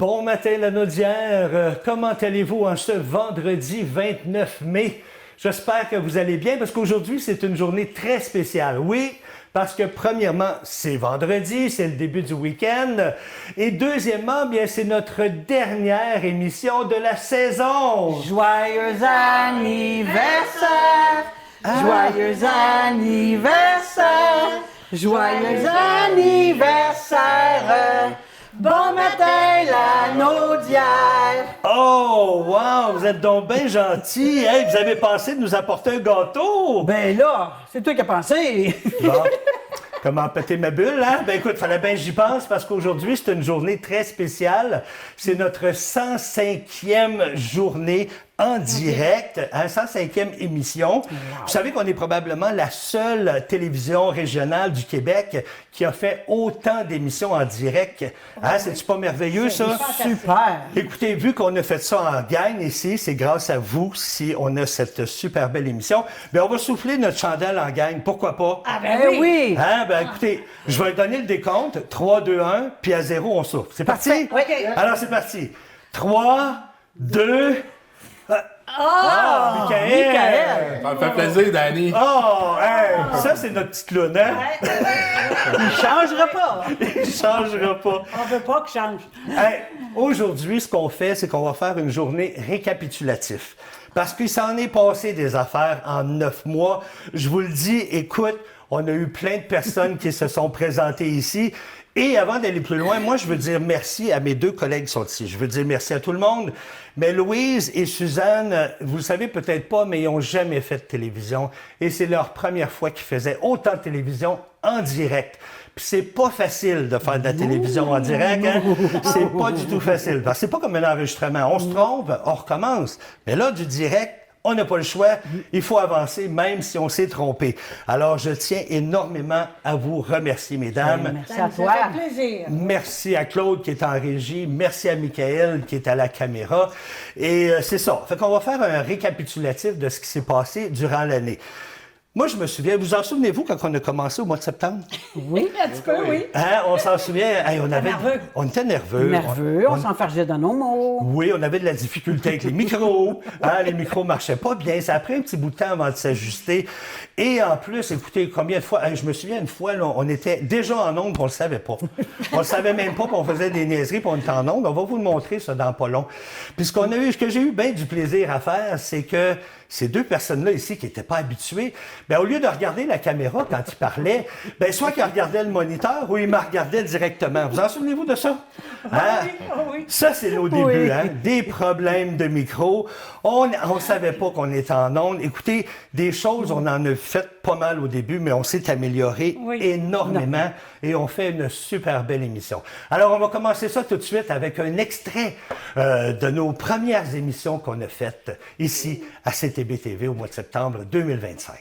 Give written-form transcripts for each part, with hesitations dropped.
Bon matin, la Naudière. Comment allez-vous en ce vendredi 29 mai? J'espère que vous allez bien parce qu'aujourd'hui, c'est une journée très spéciale. Oui, parce que premièrement, c'est vendredi, c'est le début du week-end. Et deuxièmement, bien, c'est notre dernière émission de la saison. Joyeux anniversaire! Joyeux anniversaire! Joyeux anniversaire! Bon matin, la Naudière! Oh, wow, vous êtes donc bien gentil. Hey, vous avez pensé de nous apporter un gâteau? Ben là, c'est toi qui as pensé! Bon. Comment péter ma bulle, hein? Ben écoute, fallait bien que j'y pense parce qu'aujourd'hui, c'est une journée très spéciale. C'est notre 105e journée en direct, 105e émission. Wow. Vous savez qu'on est probablement la seule télévision régionale du Québec qui a fait autant d'émissions en direct. Hein? C'est-tu pas merveilleux, ça? Super! Écoutez, vu qu'on a fait ça en gang ici, c'est grâce à vous si on a cette super belle émission. Bien, on va souffler notre chandelle en gang. Pourquoi pas? Ah ben oui! Hein? Ben écoutez, je vais donner le décompte. 3, 2, 1, puis à 0, on souffle. C'est parti? Oui. Alors, c'est parti. 3, 2... Michael! Ça me fait plaisir, Danny. Oh, hey, ça, c'est notre petit clown, hein? Il changera pas! Il changera pas. On veut pas qu'il change. Hey, aujourd'hui, ce qu'on fait, c'est qu'on va faire une journée récapitulative. Parce qu'il s'en est passé des affaires en 9 mois. Je vous le dis, écoute, on a eu plein de personnes qui se sont présentées ici. Et avant d'aller plus loin, moi, je veux dire merci à mes deux collègues qui sont ici. Je veux dire merci à tout le monde. Mais Louise et Suzanne, vous le savez peut-être pas, mais ils n'ont jamais fait de télévision. Et c'est leur première fois qu'ils faisaient autant de télévision en direct. Puis c'est pas facile de faire de la télévision en direct, hein? C'est pas du tout facile. Parce que c'est pas comme un enregistrement. On se trompe, on recommence. Mais là, du direct, on n'a pas le choix. Il faut avancer, même si on s'est trompé. Alors, je tiens énormément à vous remercier, mesdames. Merci à toi. Ça fait plaisir. Merci à Claude qui est en régie. Merci à Michael qui est à la caméra. Et c'est ça. Fait qu'on va faire un récapitulatif de ce qui s'est passé durant l'année. Moi, je me souviens, vous en souvenez-vous quand on a commencé au mois de septembre? Oui, Un petit peu, oui. Hein, on s'en souvient. Hey, on était nerveux. nerveux, on s'enfargeait dans nos mots. Oui, on avait de la difficulté avec les micros. Hein, les micros marchaient pas bien. Ça a pris un petit bout de temps avant de s'ajuster. Et en plus, écoutez, combien de fois... Hey, je me souviens une fois, là, on était déjà en onde, on le savait pas. On le savait même pas, puis on faisait des niaiseries, puis on était en onde. On va vous le montrer, ça, dans pas long. Puis ce que j'ai eu bien du plaisir à faire, c'est que ces deux personnes-là ici qui n'étaient pas habituées, bien, au lieu de regarder la caméra quand ils parlaient, bien, soit qu'ils regardaient le moniteur ou ils me regardaient directement. Vous en souvenez-vous de ça? Hein? Oui. Ça, c'est nos débuts, Oui. hein? Des problèmes de micro. On ne savait pas qu'on était en onde. Écoutez, des choses, on en a fait pas mal au début, mais on s'est amélioré énormément et on fait une super belle émission. Alors, on va commencer ça tout de suite avec un extrait de nos premières émissions qu'on a faites ici à CTB TV au mois de septembre 2025.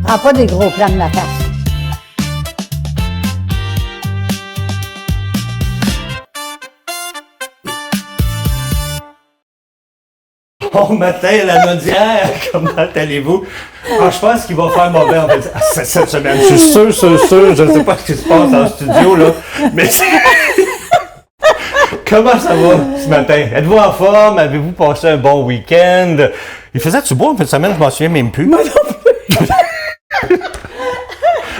Prends pas des gros plans de la face. Bon matin, la Naudière! Comment allez-vous? Ah, je pense qu'il va faire mauvais en fait. Cette semaine. Je suis sûr, je ne sais pas ce qui se passe dans le studio, là, mais comment ça va ce matin? Êtes-vous en forme? Avez-vous passé un bon week-end? Il faisait-tu beau en fin de semaine? Je m'en souviens même plus.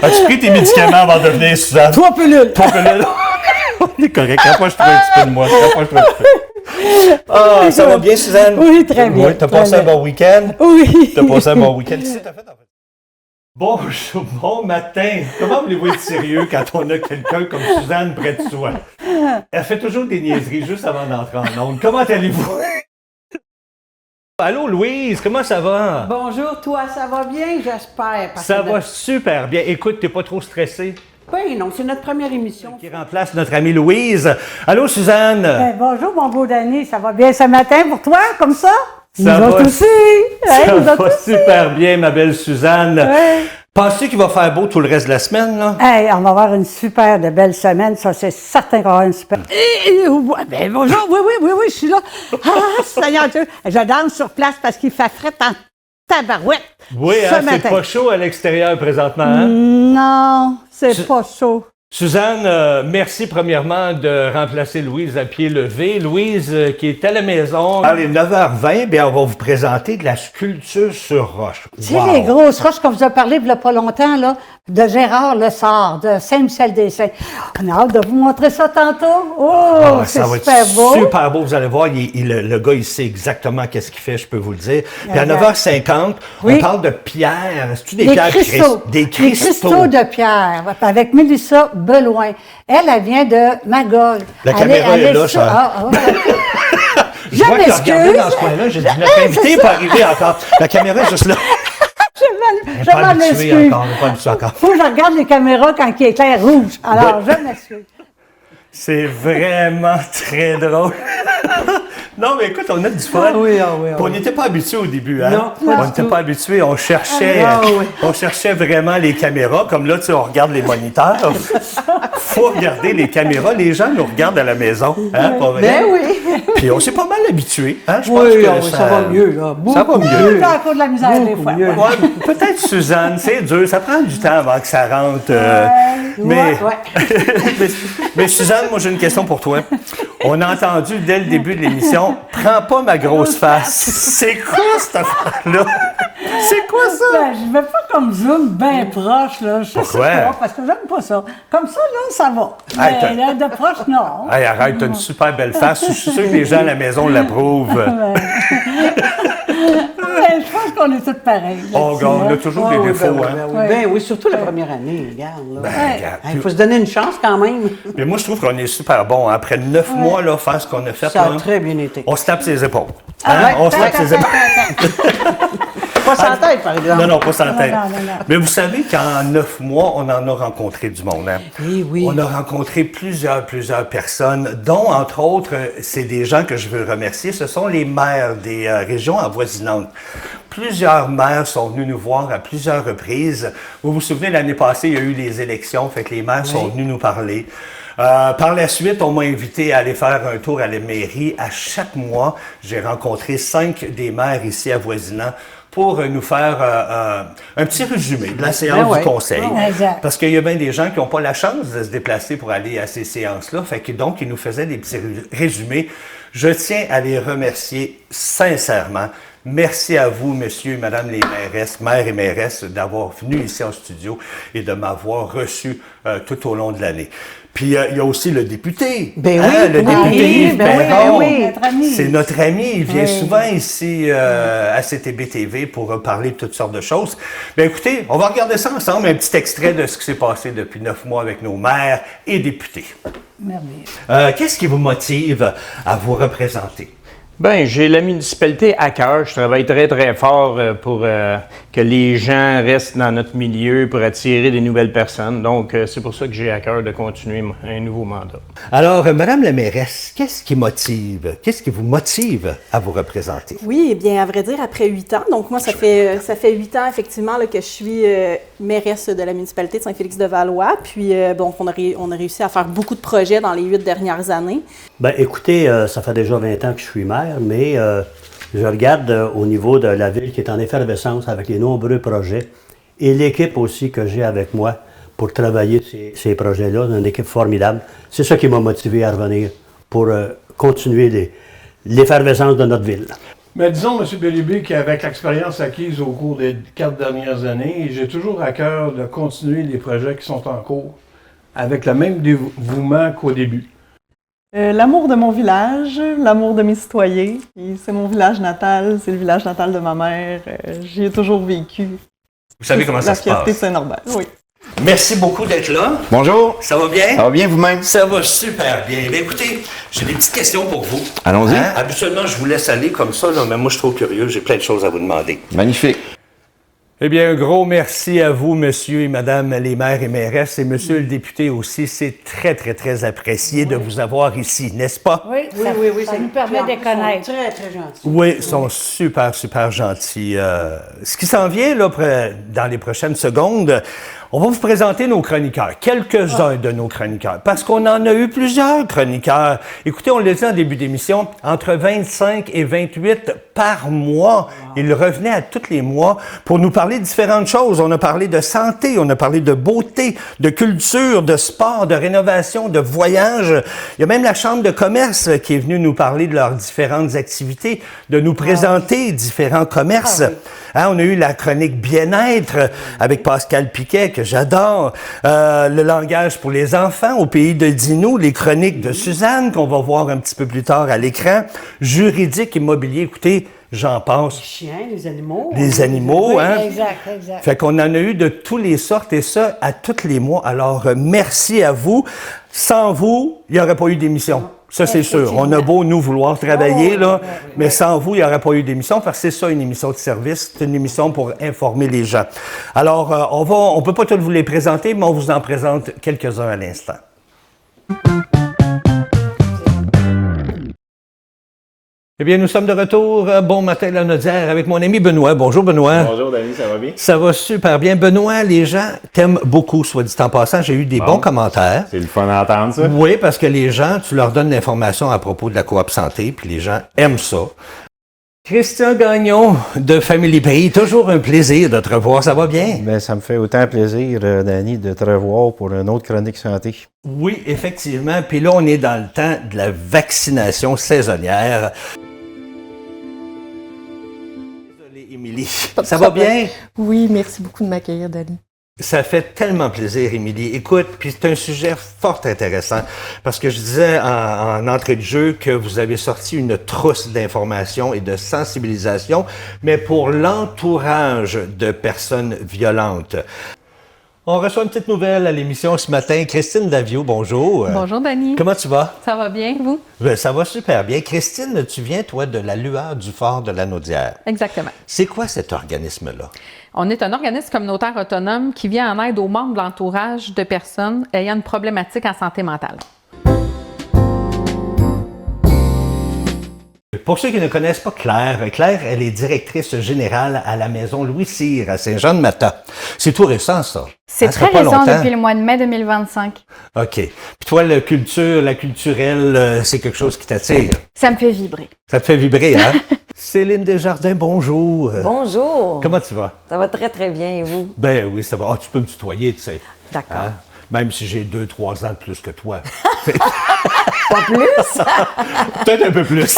As-tu pris tes médicaments avant de venir, Suzanne? 3 pilules! On est correct. Rapproche-toi un petit peu de moi. Rapproche-toi un petit peu. Ah, ça va bien, Suzanne? Oui, très bien. Oui, t'as passé un bon week-end? Oui! T'as passé un bon week-end? Qu'est-ce que t'as fait en fait? Bonjour, bon matin. Comment voulez-vous être sérieux quand on a quelqu'un comme Suzanne près de soi? Elle fait toujours des niaiseries juste avant d'entrer en onde. Comment allez-vous? Allô, Louise, comment ça va? Bonjour, toi, ça va bien, j'espère? Ça va super bien. Écoute, t'es pas trop stressé? Ben non, c'est notre première émission. Qui remplace notre amie Louise. Allô, Suzanne? Bonjour, mon beau Danny. Ça va bien ce matin pour toi, comme ça? Ça Nous va, autres aussi. Ça Nous autres va aussi. super bien, ma belle Suzanne. Ouais. Penses-tu qu'il va faire beau tout le reste de la semaine, là? Hey, on va avoir une super de belle semaine. Ça, c'est certain qu'on va avoir une super. Ben, bonjour. Oui, je suis là. Ah, Seigneur Dieu. Je danse sur place parce qu'il fait frais en tabarouette. Oui, ce hein, c'est matin. pas chaud à l'extérieur présentement, hein? Non, c'est pas chaud. Suzanne, merci premièrement de remplacer Louise à pied levé. Louise, qui est à la maison. Allez, 9h20, bien, on va vous présenter de la sculpture sur roche. Tu sais, les grosses roches qu'on vous a parlé il y a pas longtemps, là, de Gérard Lessard, de Saint-Michel-des-Saints. On a hâte de vous montrer ça tantôt. Oh, c'est ça va super être beau. super beau, vous allez voir, le gars, il sait exactement qu'est-ce qu'il fait, je peux vous le dire. Puis à Exact. 9h50, Oui. on parle de pierres. C'est-tu des Des pierres cristaux. Des Des cristaux cristaux. de pierre. Avec Mélissa Beloin. Elle vient de Magog. La caméra est là, sur- ça. Je Je vois qu'il a m'excuse. regardé dans ce coin-là. J'ai dit, notre invité n'est pas arrivé encore. La caméra est juste là. Je Pas m'en habitué excuse. encore, pas habitué encore. Faut que je regarde les caméras quand il éclaire rouge. Alors, je m'excuse. C'est vraiment très drôle. Non, mais écoute, on a du fun. Ah oui. Puis on n'était pas habitués au début, hein? Non, pas On du n'était tout. pas habitués. On cherchait, oui. on cherchait vraiment les caméras. Comme là, tu sais, on regarde les moniteurs. Faut regarder les caméras. Les gens nous regardent à la maison, hein? Pas vrai? Ben oui. Puis on s'est pas mal habitués, hein? Je pense Oui, que ça va mieux, là. Ça va mieux. J'ai encore de la misère des fois. mieux. Ouais, peut-être Suzanne, c'est dur. Ça prend du temps avant que ça rentre. Mais, mais Suzanne, moi j'ai une question pour toi. On a entendu dès le début de l'émission, prends pas ma grosse face. C'est quoi cette affaire-là? C'est quoi ça? Ben, je vais pas comme zoom bien proche, là. Je sais Pourquoi? pas, parce que j'aime pas ça. Comme ça, là, ça va. Hey, Mais là, de proche, non. Hey, arrête, t'as une super belle face. Je suis sûr que les gens à la maison l'approuvent. Mais je pense qu'on est tous pareils. Oh, gars, on a toujours des défauts, hein? Ben oui, surtout la première année, regarde. Là. Ben, regarde. Il faut se donner une chance quand même. Mais moi, je trouve qu'on est super bon. Hein. Après 9 mois, là, faire ce qu'on a fait, Ça là, a très bien été. on se tape ses épaules. Hein? Ah ouais, On se tape ses épaules. Pas sans tête, par exemple. Non, pas sans tête. non. Mais vous savez qu'en 9 mois, on en a rencontré du monde. Hein? Oui. On a rencontré plusieurs personnes, dont, entre autres, c'est des gens que je veux remercier. Ce sont les maires des régions avoisinantes. Plusieurs maires sont venus nous voir à plusieurs reprises. Vous vous souvenez, l'année passée, il y a eu les élections, fait que les maires sont venus nous parler. Par la suite, on m'a invité à aller faire un tour à la mairie. À chaque mois, j'ai rencontré 5 des maires ici avoisinants pour nous faire un petit résumé de la séance du conseil. Exact. Parce qu'il y a bien des gens qui n'ont pas la chance de se déplacer pour aller à ces séances-là. Fait que donc, ils nous faisaient des petits résumés. Je tiens à les remercier sincèrement. Merci à vous, messieurs, madame les mairesses, maires et mairesses, d'avoir venu ici en studio et de m'avoir reçu tout au long de l'année. Puis, il y a aussi le député. Ben Hein, oui, le oui, député Yves ben oui, Perron. ben oui. Notre ami. C'est notre ami. Il vient souvent ici à CTB TV pour parler de toutes sortes de choses. Bien, écoutez, on va regarder ça ensemble, un petit extrait de ce qui s'est passé depuis 9 mois avec nos maires et députés. Merveilleux. Qu'est-ce qui vous motive à vous représenter? Ben, j'ai la municipalité à cœur. Je travaille très, très fort pour que les gens restent dans notre milieu, pour attirer des nouvelles personnes. Donc, c'est pour ça que j'ai à cœur de continuer un nouveau mandat. Alors, madame la mairesse, qu'est-ce qui vous motive à vous représenter? Oui, eh bien, à vrai dire, après 8 ans. Donc, moi, ça fait 8 ans, effectivement, là, que je suis mairesse de la municipalité de Saint-Félix-de-Valois. Puis, bon, on a réussi à faire beaucoup de projets dans les 8 dernières années. Bien, écoutez, ça fait déjà 20 ans que je suis maire, mais je regarde au niveau de la ville qui est en effervescence avec les nombreux projets et l'équipe aussi que j'ai avec moi pour travailler ces projets-là, une équipe formidable. C'est ça qui m'a motivé à revenir pour continuer l'effervescence de notre ville. Mais disons, M. Bellubé, qu'avec l'expérience acquise au cours des 4 dernières années, j'ai toujours à cœur de continuer les projets qui sont en cours avec le même dévouement qu'au début. L'amour de mon village, l'amour de mes citoyens. Puis c'est mon village natal, c'est le village natal de ma mère. J'y ai toujours vécu. Vous savez comment ça se La fierté de passe? Saint-Norbert, oui. Merci beaucoup d'être là. Bonjour. Ça va bien? Ça va bien vous-même? Ça va super bien. Bien, écoutez, j'ai des petites questions pour vous. Allons-y. Habituellement, je vous laisse aller comme ça, là, mais moi, je suis trop curieux. J'ai plein de choses à vous demander. Magnifique. Eh bien, un gros merci à vous, monsieur et madame les maires et mairesses, et monsieur le député aussi. C'est très, très, très apprécié de vous avoir ici, n'est-ce pas? Oui, ça nous permet de connaître. Très, très gentil. Oui, ils sont super, super gentils. Ce qui s'en vient là, dans les prochaines secondes, on va vous présenter nos chroniqueurs, quelques-uns de nos chroniqueurs, parce qu'on en a eu plusieurs chroniqueurs. Écoutez, on l'a dit en début d'émission, entre 25 et 28 par mois. Ils revenaient à tous les mois pour nous parler de différentes choses. On a parlé de santé, on a parlé de beauté, de culture, de sport, de rénovation, de voyage. Il y a même la Chambre de commerce qui est venue nous parler de leurs différentes activités, de nous présenter différents commerces. Hein, on a eu la chronique bien-être avec Pascal Piquet, que j'adore. Le langage pour les enfants au pays de Dino, les chroniques de Suzanne, qu'on va voir un petit peu plus tard à l'écran. Juridique, immobilier, écoutez, j'en passe. Les chiens, les animaux. Les animaux, hein? Exact. Fait qu'on en a eu de toutes les sortes et ça à tous les mois. Alors, merci à vous. Sans vous, il n'y aurait pas eu d'émission. Ça, c'est sûr. On a beau nous vouloir travailler, là, mais sans vous, il n'y aurait pas eu d'émission parce que c'est ça, une émission de service. C'est une émission pour informer les gens. Alors, on peut pas tous vous les présenter, mais on vous en présente quelques-uns à l'instant. Eh bien, nous sommes de retour. Bon matin, la Naudière, avec mon ami Benoît. Bonjour, Benoît. Bonjour, Danny, ça va bien? Ça va super bien. Benoît, les gens t'aiment beaucoup, soit dit en passant. J'ai eu des bons commentaires. C'est le fun d'entendre ça. Oui, parce que les gens, tu leur donnes l'information à propos de la coop santé, puis les gens aiment ça. Christian Gagnon de Family Pays, toujours un plaisir de te revoir. Ça va bien? Bien, ça me fait autant plaisir, Danny, de te revoir pour une autre chronique santé. Oui, effectivement. Puis là, on est dans le temps de la vaccination saisonnière. Désolée, Émilie. Ça va bien? Oui, merci beaucoup de m'accueillir, Danny. Ça fait tellement plaisir, Émilie. Écoute, puis c'est un sujet fort intéressant parce que je disais en entrée de jeu que vous avez sorti une trousse d'informations et de sensibilisation, mais pour l'entourage de personnes violentes. On reçoit une petite nouvelle à l'émission ce matin. Christine Davio, bonjour. Bonjour, Danny. Comment tu vas? Ça va bien, vous? Ben, ça va super bien. Christine, tu viens, toi, de la Lueur du Fort de la Naudière. Exactement. C'est quoi cet organisme-là? On est un organisme communautaire autonome qui vient en aide aux membres de l'entourage de personnes ayant une problématique en santé mentale. Pour ceux qui ne connaissent pas Claire, Claire, elle est directrice générale à la maison Louis-Cyr à Saint-Jean-de-Mata. C'est tout récent, ça. C'est très récent, depuis le mois de mai 2025. OK. Puis toi, la culturelle, c'est quelque chose qui t'attire? Ça me fait vibrer. Ça te fait vibrer, hein? Céline Desjardins, bonjour. Bonjour. Comment tu vas? Ça va très, très bien, et vous? Ben oui, ça va. Ah, tu peux me tutoyer, tu sais. D'accord. Hein? Même si j'ai 2-3 ans de plus que toi. Pas plus? Peut-être un peu plus.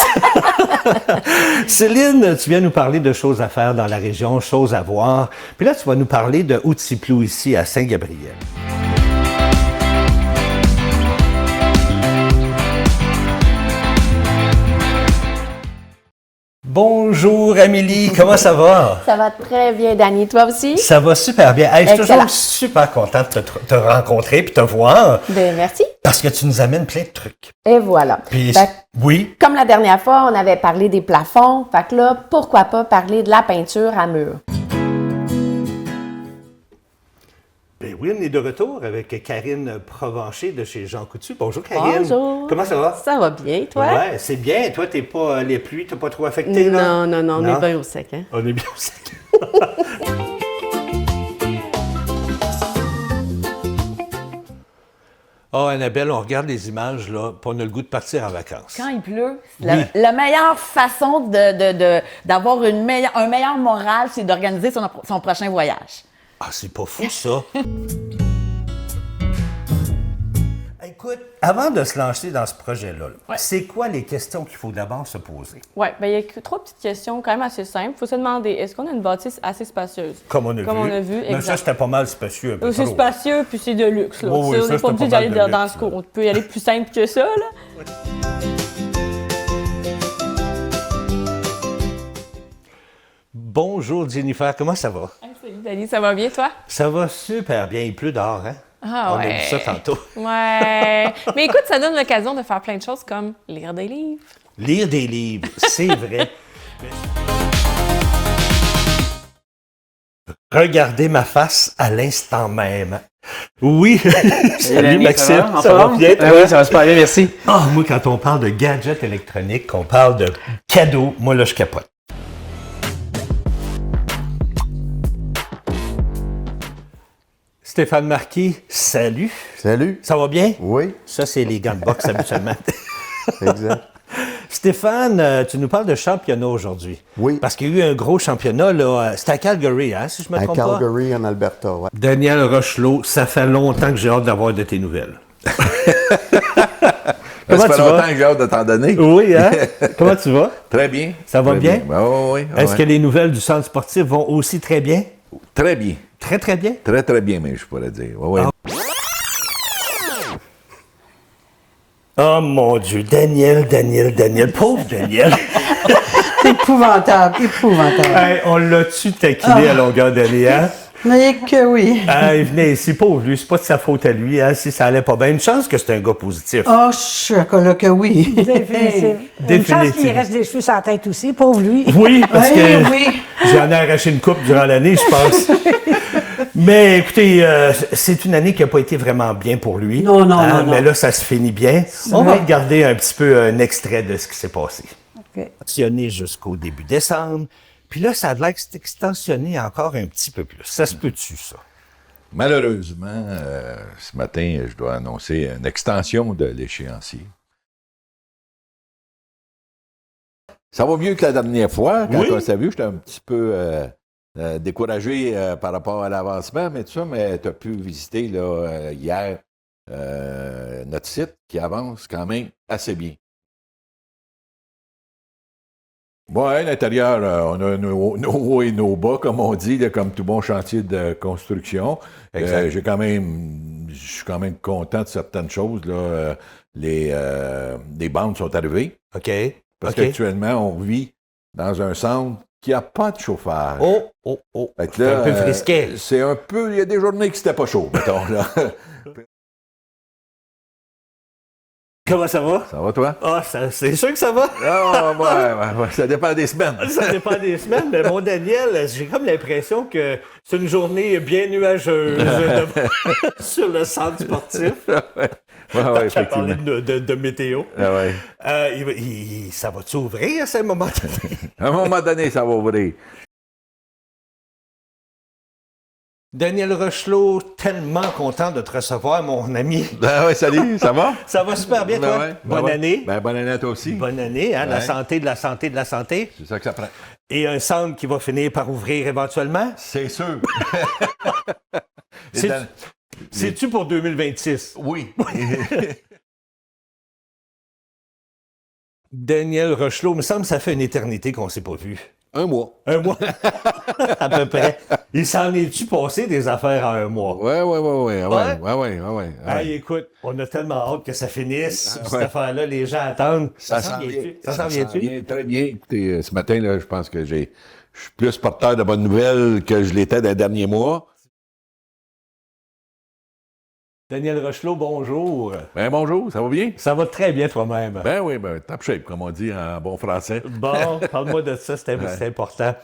Céline, tu viens nous parler de choses à faire dans la région, choses à voir. Puis là, tu vas nous parler de Outsiplou ici à Saint-Gabriel. Bonjour Amélie, comment ça va? Ça va très bien, Danny. Toi aussi? Ça va super bien. Hey, je suis Excellent. toujours super contente de te rencontrer et te voir. Ben, merci. Parce que tu nous amènes plein de trucs. Et voilà. Puis, Fait- oui. Comme la dernière fois, on avait parlé des plafonds. Fait que là, pourquoi pas parler de la peinture à mur? Ben oui, on est de retour avec Karine Provencher de chez Jean Coutu. Bonjour Karine. Bonjour. Comment ça va? Ça va bien, toi? Ouais, c'est bien. Toi, t'es pas les pluies, t'es pas trop affecté, là? Non, on est bien au sec, hein? On est bien au sec. Oh, Annabelle, on regarde les images, là, puis on a le goût de partir en vacances. Quand il pleut, Oui. la meilleure façon d'avoir un meilleur moral, c'est d'organiser son prochain voyage. Ah, c'est pas fou, ça. Écoute, avant de se lancer dans ce projet-là, c'est quoi les questions qu'il faut d'abord se poser? Oui, bien, il y a trois petites questions quand même assez simples. Il faut se demander, est-ce qu'on a une bâtisse assez spacieuse? Comme on a vu. Mais ça, c'était pas mal spacieux. Un peu C'est trop. spacieux, puis c'est de luxe. Là. Oui, on ça, n'est pas c'était obligé pas mal d'aller de dans luxe, ce cours. On peut y aller plus simple que ça. Là. Bonjour Jennifer, comment ça va? Salut Dani, ça va bien toi? Ça va super bien, il pleut dehors, hein? Ah On ouais. a vu ça tantôt. Ouais. Mais écoute, ça donne l'occasion de faire plein de choses comme lire des livres. Lire des livres, c'est vrai. Regardez ma face à l'instant même. Oui. Salut Danny, Maxime, ça va? En ça va forme? bien? Ah oui, ça va super bien, merci. Ah, moi, quand on parle de gadgets électroniques, qu'on parle de cadeaux, moi, là, je capote. Stéphane Marquis, salut. Salut. Ça va bien? Oui. Ça, c'est les gants de boxe habituellement. Exact. Stéphane, tu nous parles de championnat aujourd'hui. Oui. Parce qu'il y a eu un gros championnat, là. C'était à Calgary, hein, si je me trompe pas? À Calgary, en Alberta, oui. Daniel Rochelot, ça fait longtemps que j'ai hâte d'avoir de tes nouvelles. Ça fait longtemps que j'ai hâte de t'en donner. Oui, hein? Comment tu vas? Très bien. Ça va Très bien? Oui. Est-ce que les nouvelles du centre sportif vont aussi très bien? Très bien. Très, très bien? Très, très bien, mais je pourrais dire. Oui. Oh mon Dieu, Daniel, pauvre Daniel. Épouvantable. Hey, on l'a-tu taquiné à longueur d'année, hein? Mais que oui. Il venait ici, pauvre lui, c'est pas de sa faute à lui, hein, si ça allait pas bien. Une chance que c'est un gars positif. Oh, chocolat que oui. Définitivement. Une chance qu'il reste des cheveux sur la tête aussi, pauvre lui. Oui, parce que oui. j'en ai arraché une coupe durant l'année, je pense. Mais écoutez, c'est une année qui n'a pas été vraiment bien pour lui. Non. Mais là, ça se finit bien. On va regarder un petit peu un extrait de ce qui s'est passé. Okay. Extensionné jusqu'au début décembre. Puis là, ça a l'air que c'est extensionné encore un petit peu plus. Ça se peut-tu, ça? Malheureusement, ce matin, je dois annoncer une extension de l'échéancier. Ça va mieux que la dernière fois. Quand on s'est vu, j'étais un petit peu découragé par rapport à l'avancement, mais tout ça, mais tu as pu visiter là, hier notre site qui avance quand même assez bien. Oui, à l'intérieur, on a nos hauts et nos bas, comme on dit, là, comme tout bon chantier de construction. Je suis quand même content de certaines choses. Là. Les bandes sont arrivées. OK. Parce qu'actuellement, on vit dans un centre qui n'a pas de chauffage. Oh. C'est un peu frisquet. C'est un peu... Il y a des journées qui n'étaient pas chaud, mettons. Là. Comment ça va? Ça va, toi? Ah, c'est sûr que ça va. Ouais, ça dépend des semaines. Ça dépend des semaines, mais mon Daniel, j'ai comme l'impression que c'est une journée bien nuageuse sur le centre sportif. Ouais, effectivement. De météo. Ça va-tu ouvrir à ce moment donné? À un moment donné, ça va ouvrir. Daniel Rochelot, tellement content de te recevoir, mon ami. Ben oui, salut, ça va? Ça va super bien, toi? Bonne année. Ben, bonne année à toi aussi. Bonne année, hein? La santé, de la santé, de la santé. C'est ça que ça prend. Et un centre qui va finir par ouvrir éventuellement? C'est sûr. C'est-tu pour 2026? Oui. Daniel Rochelot, il me semble que ça fait une éternité qu'on ne s'est pas vu. Un mois. Un mois? À peu près. Il s'en est-tu passé des affaires en un mois? Oui. Hey, écoute, on a tellement hâte que ça finisse, cette affaire-là, les gens attendent. Ça s'en vient-tu? Très bien. Écoutez, ce matin, là, je pense que je suis plus porteur de bonnes nouvelles que je l'étais dans les derniers mois. Daniel Rochelot, bonjour. Ben bonjour, ça va bien? Ça va très bien toi-même. Ben oui, top shape, comme on dit en bon français. Bon, parle-moi de ça, c'est important.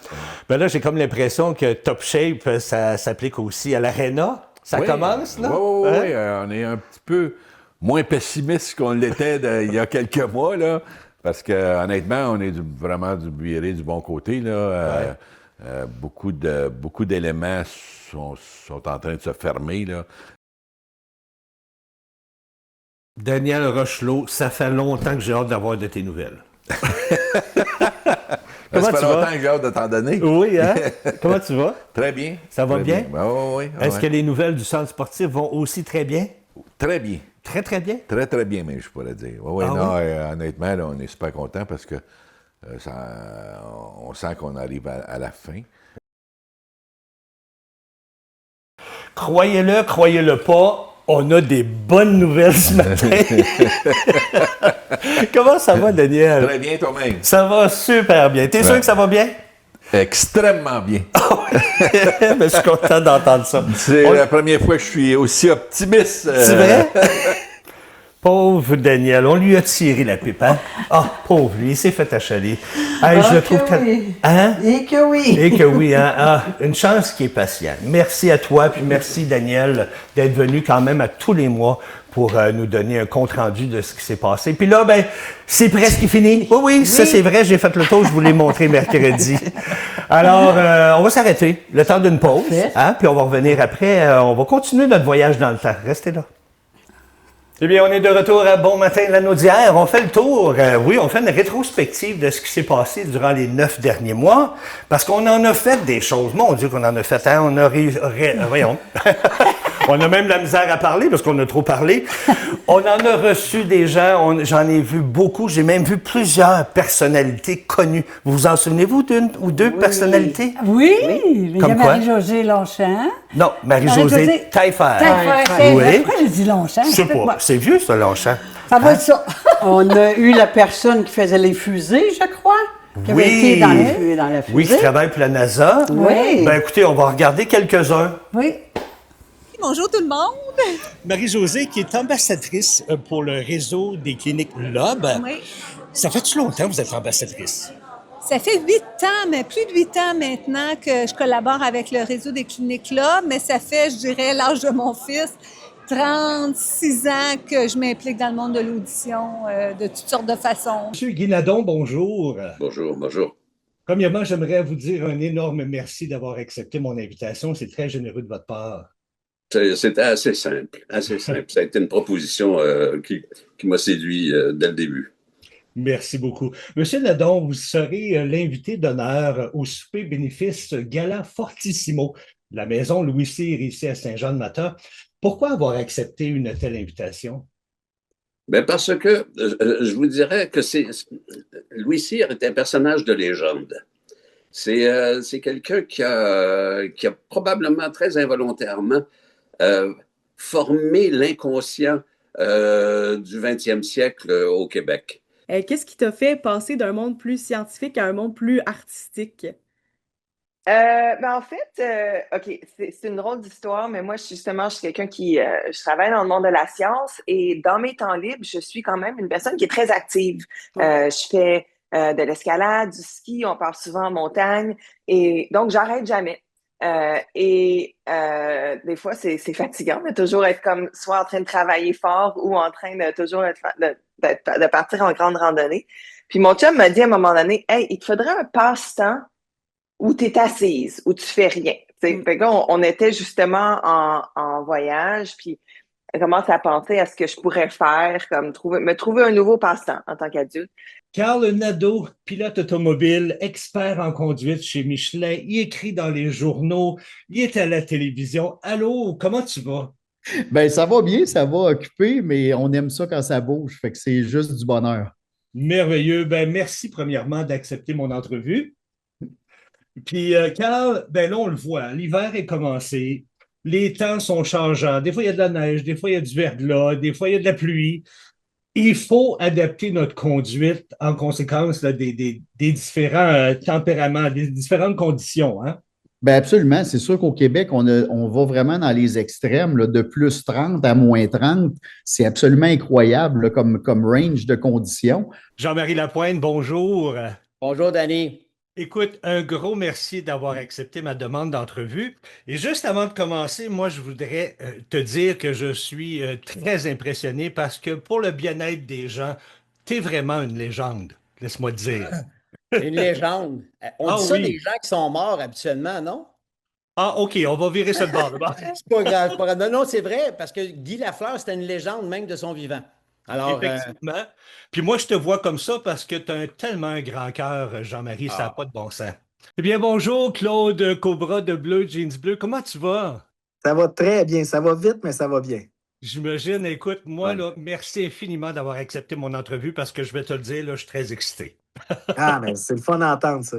Ben là, j'ai comme l'impression que top shape, ça s'applique aussi à l'Arena. Ça commence, là? Oui, on est un petit peu moins pessimiste qu'on l'était il y a quelques mois, là, parce que honnêtement, on est vraiment viré du bon côté, là. Beaucoup d'éléments sont en train de se fermer, là. Daniel Rochelot, ça fait longtemps que j'ai hâte d'avoir de tes nouvelles. Ça fait longtemps que j'ai hâte de t'en donner. Oui, hein? Comment tu vas? Très bien. Ça va bien? Oui. Est-ce que les nouvelles du centre sportif vont aussi très bien? Très bien. Très, très bien? Très, très bien, mais je pourrais dire. Honnêtement, là, on est super contents parce que on sent qu'on arrive à la fin. Croyez-le pas, on a des bonnes nouvelles ce matin. Comment ça va, Daniel? Très bien, toi-même. Ça va super bien. T'es sûr que ça va bien? Extrêmement bien. Mais je suis content d'entendre ça. C'est la première fois que je suis aussi optimiste. C'est vrai? Pauvre Daniel, on lui a tiré la pipe, hein? Ah, pauvre lui, il s'est fait achaler. Hey, je le trouve oui. Hein? Et que oui. Et que oui, hein? Ah, une chance qu'il est patient. Merci à toi, puis merci Daniel d'être venu quand même à tous les mois pour nous donner un compte-rendu de ce qui s'est passé. Puis là, ben, c'est presque fini. Oui, ça c'est vrai, j'ai fait le tour, je vous l'ai montré mercredi. Alors, on va s'arrêter, le temps d'une pause, hein? Puis on va revenir après, on va continuer notre voyage dans le temps. Restez là. Eh bien, on est de retour à Bon Matin Lanaudière. On fait le tour. Oui, on fait une rétrospective de ce qui s'est passé durant les 9 derniers mois, parce qu'on en a fait des choses. Mon Dieu qu'on en a fait. Hein? On a voyons. On a même la misère à parler parce qu'on a trop parlé. On en a reçu des gens. J'en ai vu beaucoup. J'ai même vu plusieurs personnalités connues. Vous vous en souvenez-vous d'une ou deux personnalités? Oui. Il y a Comme quoi? Marie-Josée Longchamp. Non, Marie-Josée Taillefer. Taillefer. Oui. Pourquoi j'ai dit Longchamp? Je sais pas. C'est vieux, ça, Longchamp. Ça va être ça. On a eu la personne qui faisait les fusées, je crois. Qui avait été dans la fusée. Oui, qui travaille pour la NASA. Oui. Ben écoutez, on va regarder quelques-uns. Oui. Bonjour tout le monde. Marie-Josée, qui est ambassadrice pour le réseau des cliniques LOB. Oui. Ça fait-tu longtemps que vous êtes ambassadrice? Ça fait 8 ans, mais plus de 8 ans maintenant que je collabore avec le réseau des cliniques là, mais ça fait, je dirais, l'âge de mon fils, 36 ans que je m'implique dans le monde de l'audition de toutes sortes de façons. Monsieur Guinadon, bonjour. Bonjour, bonjour. Premièrement, j'aimerais vous dire un énorme merci d'avoir accepté mon invitation. C'est très généreux de votre part. C'était assez simple, assez simple. Ça a été une proposition qui m'a séduit dès le début. Merci beaucoup. Monsieur Nadon, vous serez l'invité d'honneur au souper bénéfice Gala Fortissimo de la maison Louis Cyr ici à Saint-Jean-de-Mata. Pourquoi avoir accepté une telle invitation? Ben parce que je vous dirais que Louis Cyr est un personnage de légende. C'est quelqu'un qui a probablement très involontairement formé l'inconscient du 20e siècle au Québec. Qu'est-ce qui t'a fait passer d'un monde plus scientifique à un monde plus artistique? En fait, OK, c'est une drôle d'histoire, mais moi, je suis quelqu'un qui... je travaille dans le monde de la science et dans mes temps libres, je suis quand même une personne qui est très active. Je fais de l'escalade, du ski, on part souvent en montagne et donc, j'arrête jamais. Des fois, c'est fatigant de toujours être comme soit en train de travailler fort ou en train de toujours de partir en grande randonnée. Puis mon chum m'a dit à un moment donné, « Hey, il te faudrait un passe-temps où tu es assise, où tu fais rien. » Fait que là, on était justement en voyage, puis on commence à penser à ce que je pourrais faire, comme me trouver un nouveau passe-temps en tant qu'adulte. Carl Nadeau, pilote automobile, expert en conduite chez Michelin, il écrit dans les journaux, il est à la télévision. Allô, comment tu vas? Ben, ça va bien, ça va occuper, mais on aime ça quand ça bouge, fait que c'est juste du bonheur. Merveilleux. Ben, merci premièrement d'accepter mon entrevue. Puis, Carl, ben là, on le voit, l'hiver est commencé, les temps sont changeants. Des fois, il y a de la neige, des fois, il y a du verglas, des fois, il y a de la pluie. Il faut adapter notre conduite en conséquence là, des différents tempéraments, des différentes conditions. Hein? Ben absolument. C'est sûr qu'au Québec, on va vraiment dans les extrêmes, là, de plus 30 à moins 30. C'est absolument incroyable là, comme range de conditions. Jean-Marie Lapointe, bonjour. Bonjour, Danny. Écoute, un gros merci d'avoir accepté ma demande d'entrevue. Et juste avant de commencer, moi, je voudrais te dire que je suis très impressionné parce que pour le bien-être des gens, tu es vraiment une légende, laisse-moi te dire. Une légende. On dit ça des gens qui sont morts habituellement, non? Ah, OK, on va virer ça de bord. C'est pas grave, c'est pas grave. Non, c'est vrai, parce que Guy Lafleur, c'était une légende même de son vivant. Alors, effectivement. Puis moi, je te vois comme ça parce que tu as tellement un grand cœur, Jean-Marie, ça n'a pas de bon sens. Eh bien, bonjour, Claude Cobra de Bleu, Jeans Bleu. Comment tu vas? Ça va très bien. Ça va vite, mais ça va bien. J'imagine. Écoute, moi, là, merci infiniment d'avoir accepté mon entrevue parce que je vais te le dire, là, je suis très excité. Mais c'est le fun d'entendre ça.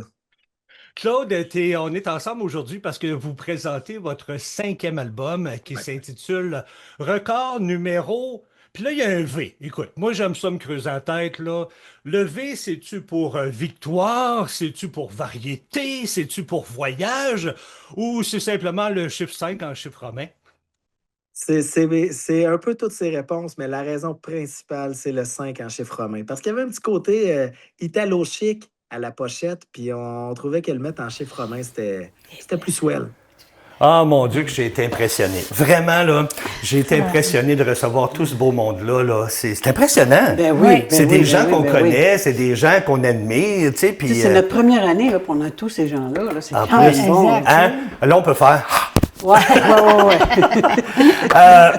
Claude, on est ensemble aujourd'hui parce que vous présentez votre 5e album qui s'intitule Record numéro... Puis là, il y a un V. Écoute, moi, j'aime ça me creuser la tête, là. Le V, c'est-tu pour victoire? C'est-tu pour variété? C'est-tu pour voyage? Ou c'est simplement le chiffre 5 en chiffre romain? C'est un peu toutes ces réponses, mais la raison principale, c'est le 5 en chiffre romain. Parce qu'il y avait un petit côté italo-chic à la pochette, puis on trouvait que le mettre en chiffre romain, c'était plus swell. Ah, mon Dieu, que j'ai été impressionné. Vraiment, là, j'ai été impressionné de recevoir tout ce beau monde-là. Là. C'est impressionnant. Ben oui, c'est des gens qu'on ben connaît, oui. c'est des gens qu'on admire, tu sais. Puis C'est notre première année, là, puis on a tous ces gens-là. Là, c'est en quand même plus, bon. hein? Là, on peut faire... Ouais.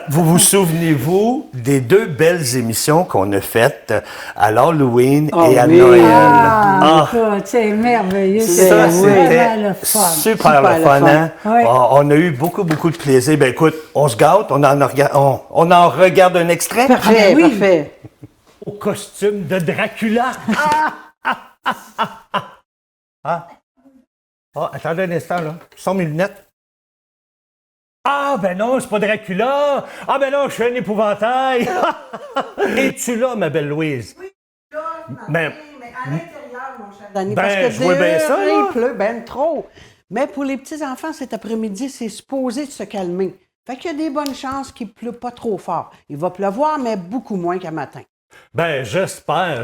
Vous vous souvenez-vous des 2 belles émissions qu'on a faites à l'Halloween et à Noël? Écoute, c'est merveilleux. Ça, vraiment c'était le fun. super le fun, hein? Oui. On a eu beaucoup de plaisir. Ben écoute, on se gâte, on en regarde un extrait. Parfait, parfait. Au costume de Dracula. Attendez un instant, là. Sans mes lunettes. Ah, ben non, c'est pas Dracula. Ah, ben non, je suis un épouvantail. Es-tu là, ma belle Louise? Oui, là, mais à l'intérieur, mon cher Danny, Ben, parce que je vois bien ça, là. il pleut ben trop. Mais pour les petits-enfants, cet après-midi, c'est supposé de se calmer. Fait qu'il y a des bonnes chances qu'il ne pleut pas trop fort. Il va pleuvoir, mais beaucoup moins qu'à matin. Ben, j'espère.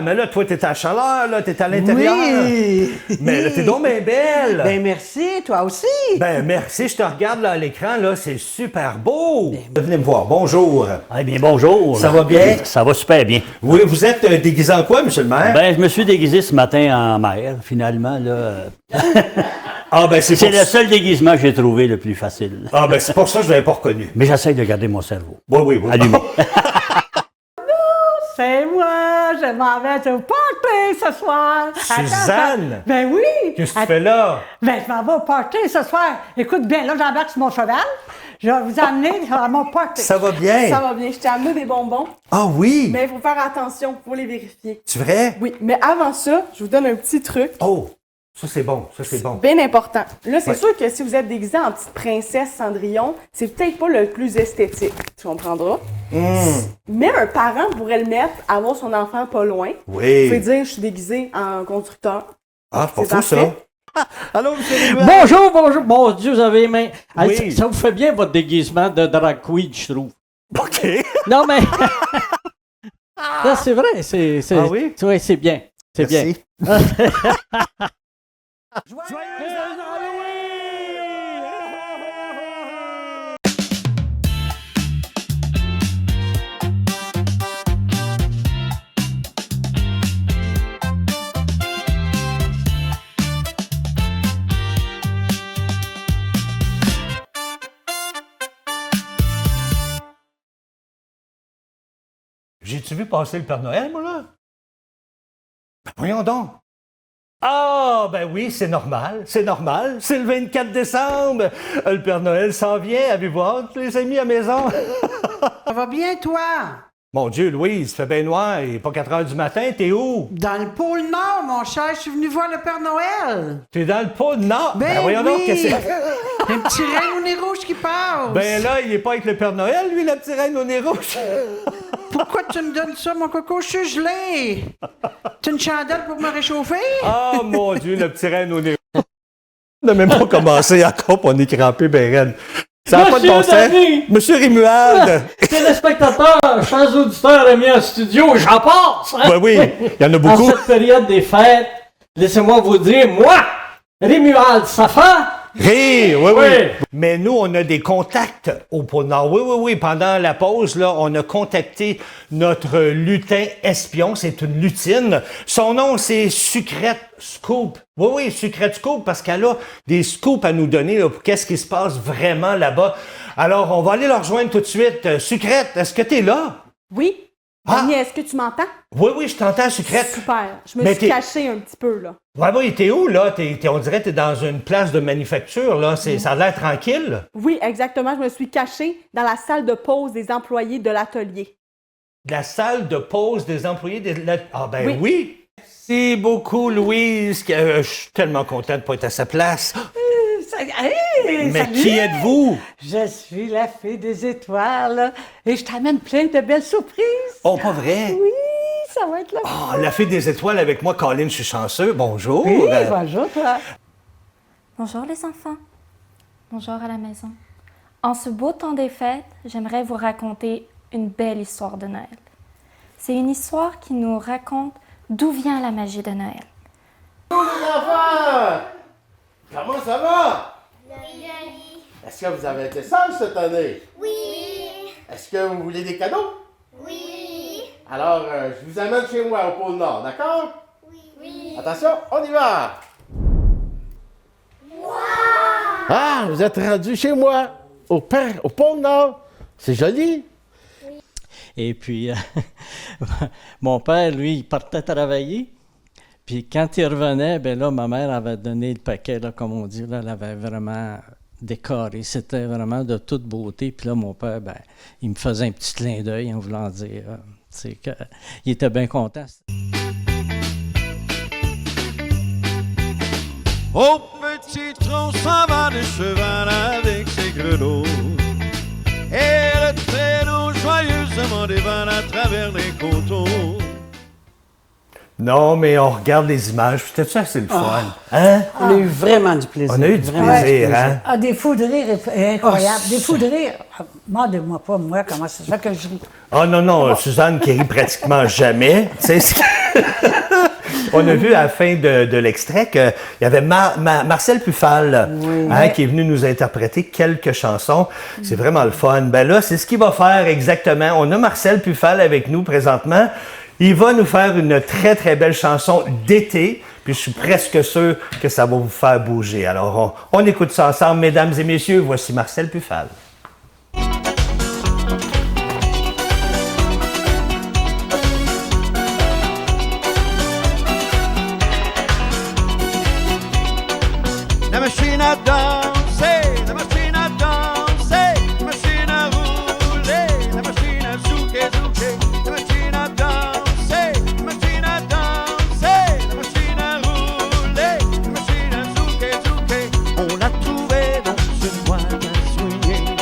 Mais là, toi, t'es à la chaleur, là, t'es à l'intérieur. Oui! Mais là, t'es donc bien belle. Ben, merci, toi aussi. Ben, merci, je te regarde là à l'écran, là, c'est super beau. Venez me voir, bonjour. Eh bien, bonjour. Ça va bien? Ça va super bien. Oui, vous êtes déguisé en quoi, monsieur le maire? Ben, je me suis déguisé ce matin en maire, finalement, là. Ah, ben, c'est le seul déguisement que j'ai trouvé le plus facile. Ah, ben, c'est pour ça que je l'avais pas reconnu. Mais j'essaye de garder mon cerveau. Oui. Allumé. C'est moi, je m'en vais te party ce soir. Suzanne! Ben oui! Qu'est-ce que tu fais là? Ben, je m'en vais au party ce soir. Écoute bien, là, j'embarque sur mon cheval. Je vais vous emmener à mon party. Ça va bien? Ça va bien. Je t'ai amené des bonbons. Ah oui? Mais il faut faire attention, il faut les vérifier. C'est vrai? Oui, mais avant ça, je vous donne un petit truc. Oh! Ça, c'est bon. Bien important. Là, c'est Ouais. sûr que si vous êtes déguisé en petite princesse Cendrillon, c'est peut-être pas le plus esthétique. Tu comprendras? Mais un parent pourrait le mettre, avoir son enfant pas loin. Oui. Vous pouvez dire, je suis déguisé en constructeur. Ah, c'est C'est pas fou, ça. parfait. Allô, monsieur Rival? Bonjour. Mon Dieu, vous avez les mains. Oui. Ça vous fait bien votre déguisement de drag queen, je trouve. OK. Non, mais. Ça, c'est vrai. Ah oui? Oui, c'est bien. C'est bien. Merci. J'ai-tu vu passer le Père Noël, moi, là? Ben, voyons donc. Ah, ben oui, c'est normal. C'est le 24 décembre. Le Père Noël s'en vient. Avez-vous hâte, les amis, à la maison? Ça va bien, toi? Mon Dieu, Louise, il fait bien noir. Il n'est pas 4 heures du matin. T'es où? Dans le pôle Nord, mon cher, je suis venu voir le Père Noël. T'es dans le pôle Nord? Ben voyons oui. donc, qu'est-ce que c'est? Un petit reine au nez rouge qui passe. Ben là, il n'est pas avec le Père Noël, lui, la petite reine au nez rouge. Pourquoi tu me donnes ça, mon coco? Je suis gelé. T'as une chandelle pour me réchauffer? Oh mon Dieu, le petit reine au nez rouge. On n'a même pas commencé encore, puis on est crampé, ben raide. Ça n'a pas de bon sens. Monsieur Rimuald! Téléspectateurs, chers auditeurs, amis en studio, j'en passe! Hein? Ben oui, il y en a beaucoup. En cette période des fêtes, laissez-moi vous dire, moi, Rimuald Safar, Rire, oui. Mais nous, on a des contacts au pôle Nord. Oui. Pendant la pause, là, on a contacté notre lutin espion. C'est une lutine. Son nom, c'est Sucrète Scoop. Oui, Sucrète Scoop, parce qu'elle a des scoops à nous donner là, pour qu'est-ce qui se passe vraiment là-bas. Alors, on va aller leur rejoindre tout de suite. Sucrète, est-ce que tu es là? Oui. Dani, est-ce que tu m'entends? Oui, je t'entends, Sucrète. Super. Je me suis cachée un petit peu, là. Oui, t'es où, là? On dirait que t'es dans une place de manufacture, là. Ça a l'air tranquille. Oui, exactement. Je me suis cachée dans la salle de pause des employés de l'atelier. La salle de pause des employés de l'atelier? Ah, ben oui. Merci beaucoup, Louise. Je suis tellement content de ne pas être à sa place. Mais salut. qui êtes-vous? Je suis la fée des étoiles et je t'amène plein de belles surprises. Oh, pas vrai? Oui, ça va être là. Oh, la fée des étoiles avec moi, Colin, je suis chanceux. Bonjour. Oui, bonjour, toi. Bonjour les enfants. Bonjour à la maison. En ce beau temps des fêtes, j'aimerais vous raconter une belle histoire de Noël. C'est une histoire qui nous raconte d'où vient la magie de Noël. Bonjour les enfants! Comment ça va? Est-ce que vous avez été sages cette année? Oui. Est-ce que vous voulez des cadeaux? Oui. Alors, je vous amène chez moi au pôle Nord, d'accord? Oui. Attention, on y va! Wow! Ah, vous êtes rendu chez moi, au pôle Nord. C'est joli. Et puis, mon père, lui, il partait travailler. Puis quand il revenait, ben là, ma mère avait donné le paquet, là, comme on dit, là, elle avait vraiment décoré. C'était vraiment de toute beauté. Puis là, mon père, ben, il me faisait un petit clin d'œil en voulant dire, tu sais, qu'il était bien content. Au petit tronc s'en va le cheval avec ses grelots. Et le traîneau joyeusement dévale à travers les coteaux. Non, mais on regarde les images. C'était assez le fun. Hein? On a eu vraiment du plaisir. On a eu du plaisir, hein? Ah, des fous de rire incroyables. Des fous de rire. Demandez-moi pas, moi, comment c'est ça que je ris. Oh non, Suzanne qui rit pratiquement jamais. Tu sais, on a vu à la fin de l'extrait qu'il y avait Marcel Puffal qui est venu nous interpréter quelques chansons. C'est vraiment le fun. Ben là, c'est ce qu'il va faire exactement. On a Marcel Puffal avec nous présentement. Il va nous faire une très, très belle chanson d'été. Puis je suis presque sûr que ça va vous faire bouger. Alors, on écoute ça ensemble, mesdames et messieurs. Voici Marcel Puffal. La machine à danser, la machine à danser, la machine à rouler, la machine à zouker, zouker, la machine à danser, la machine à danser, la machine à rouler, la machine à zouker, zouker. On l'a trouvée dans ce boîte à souliers.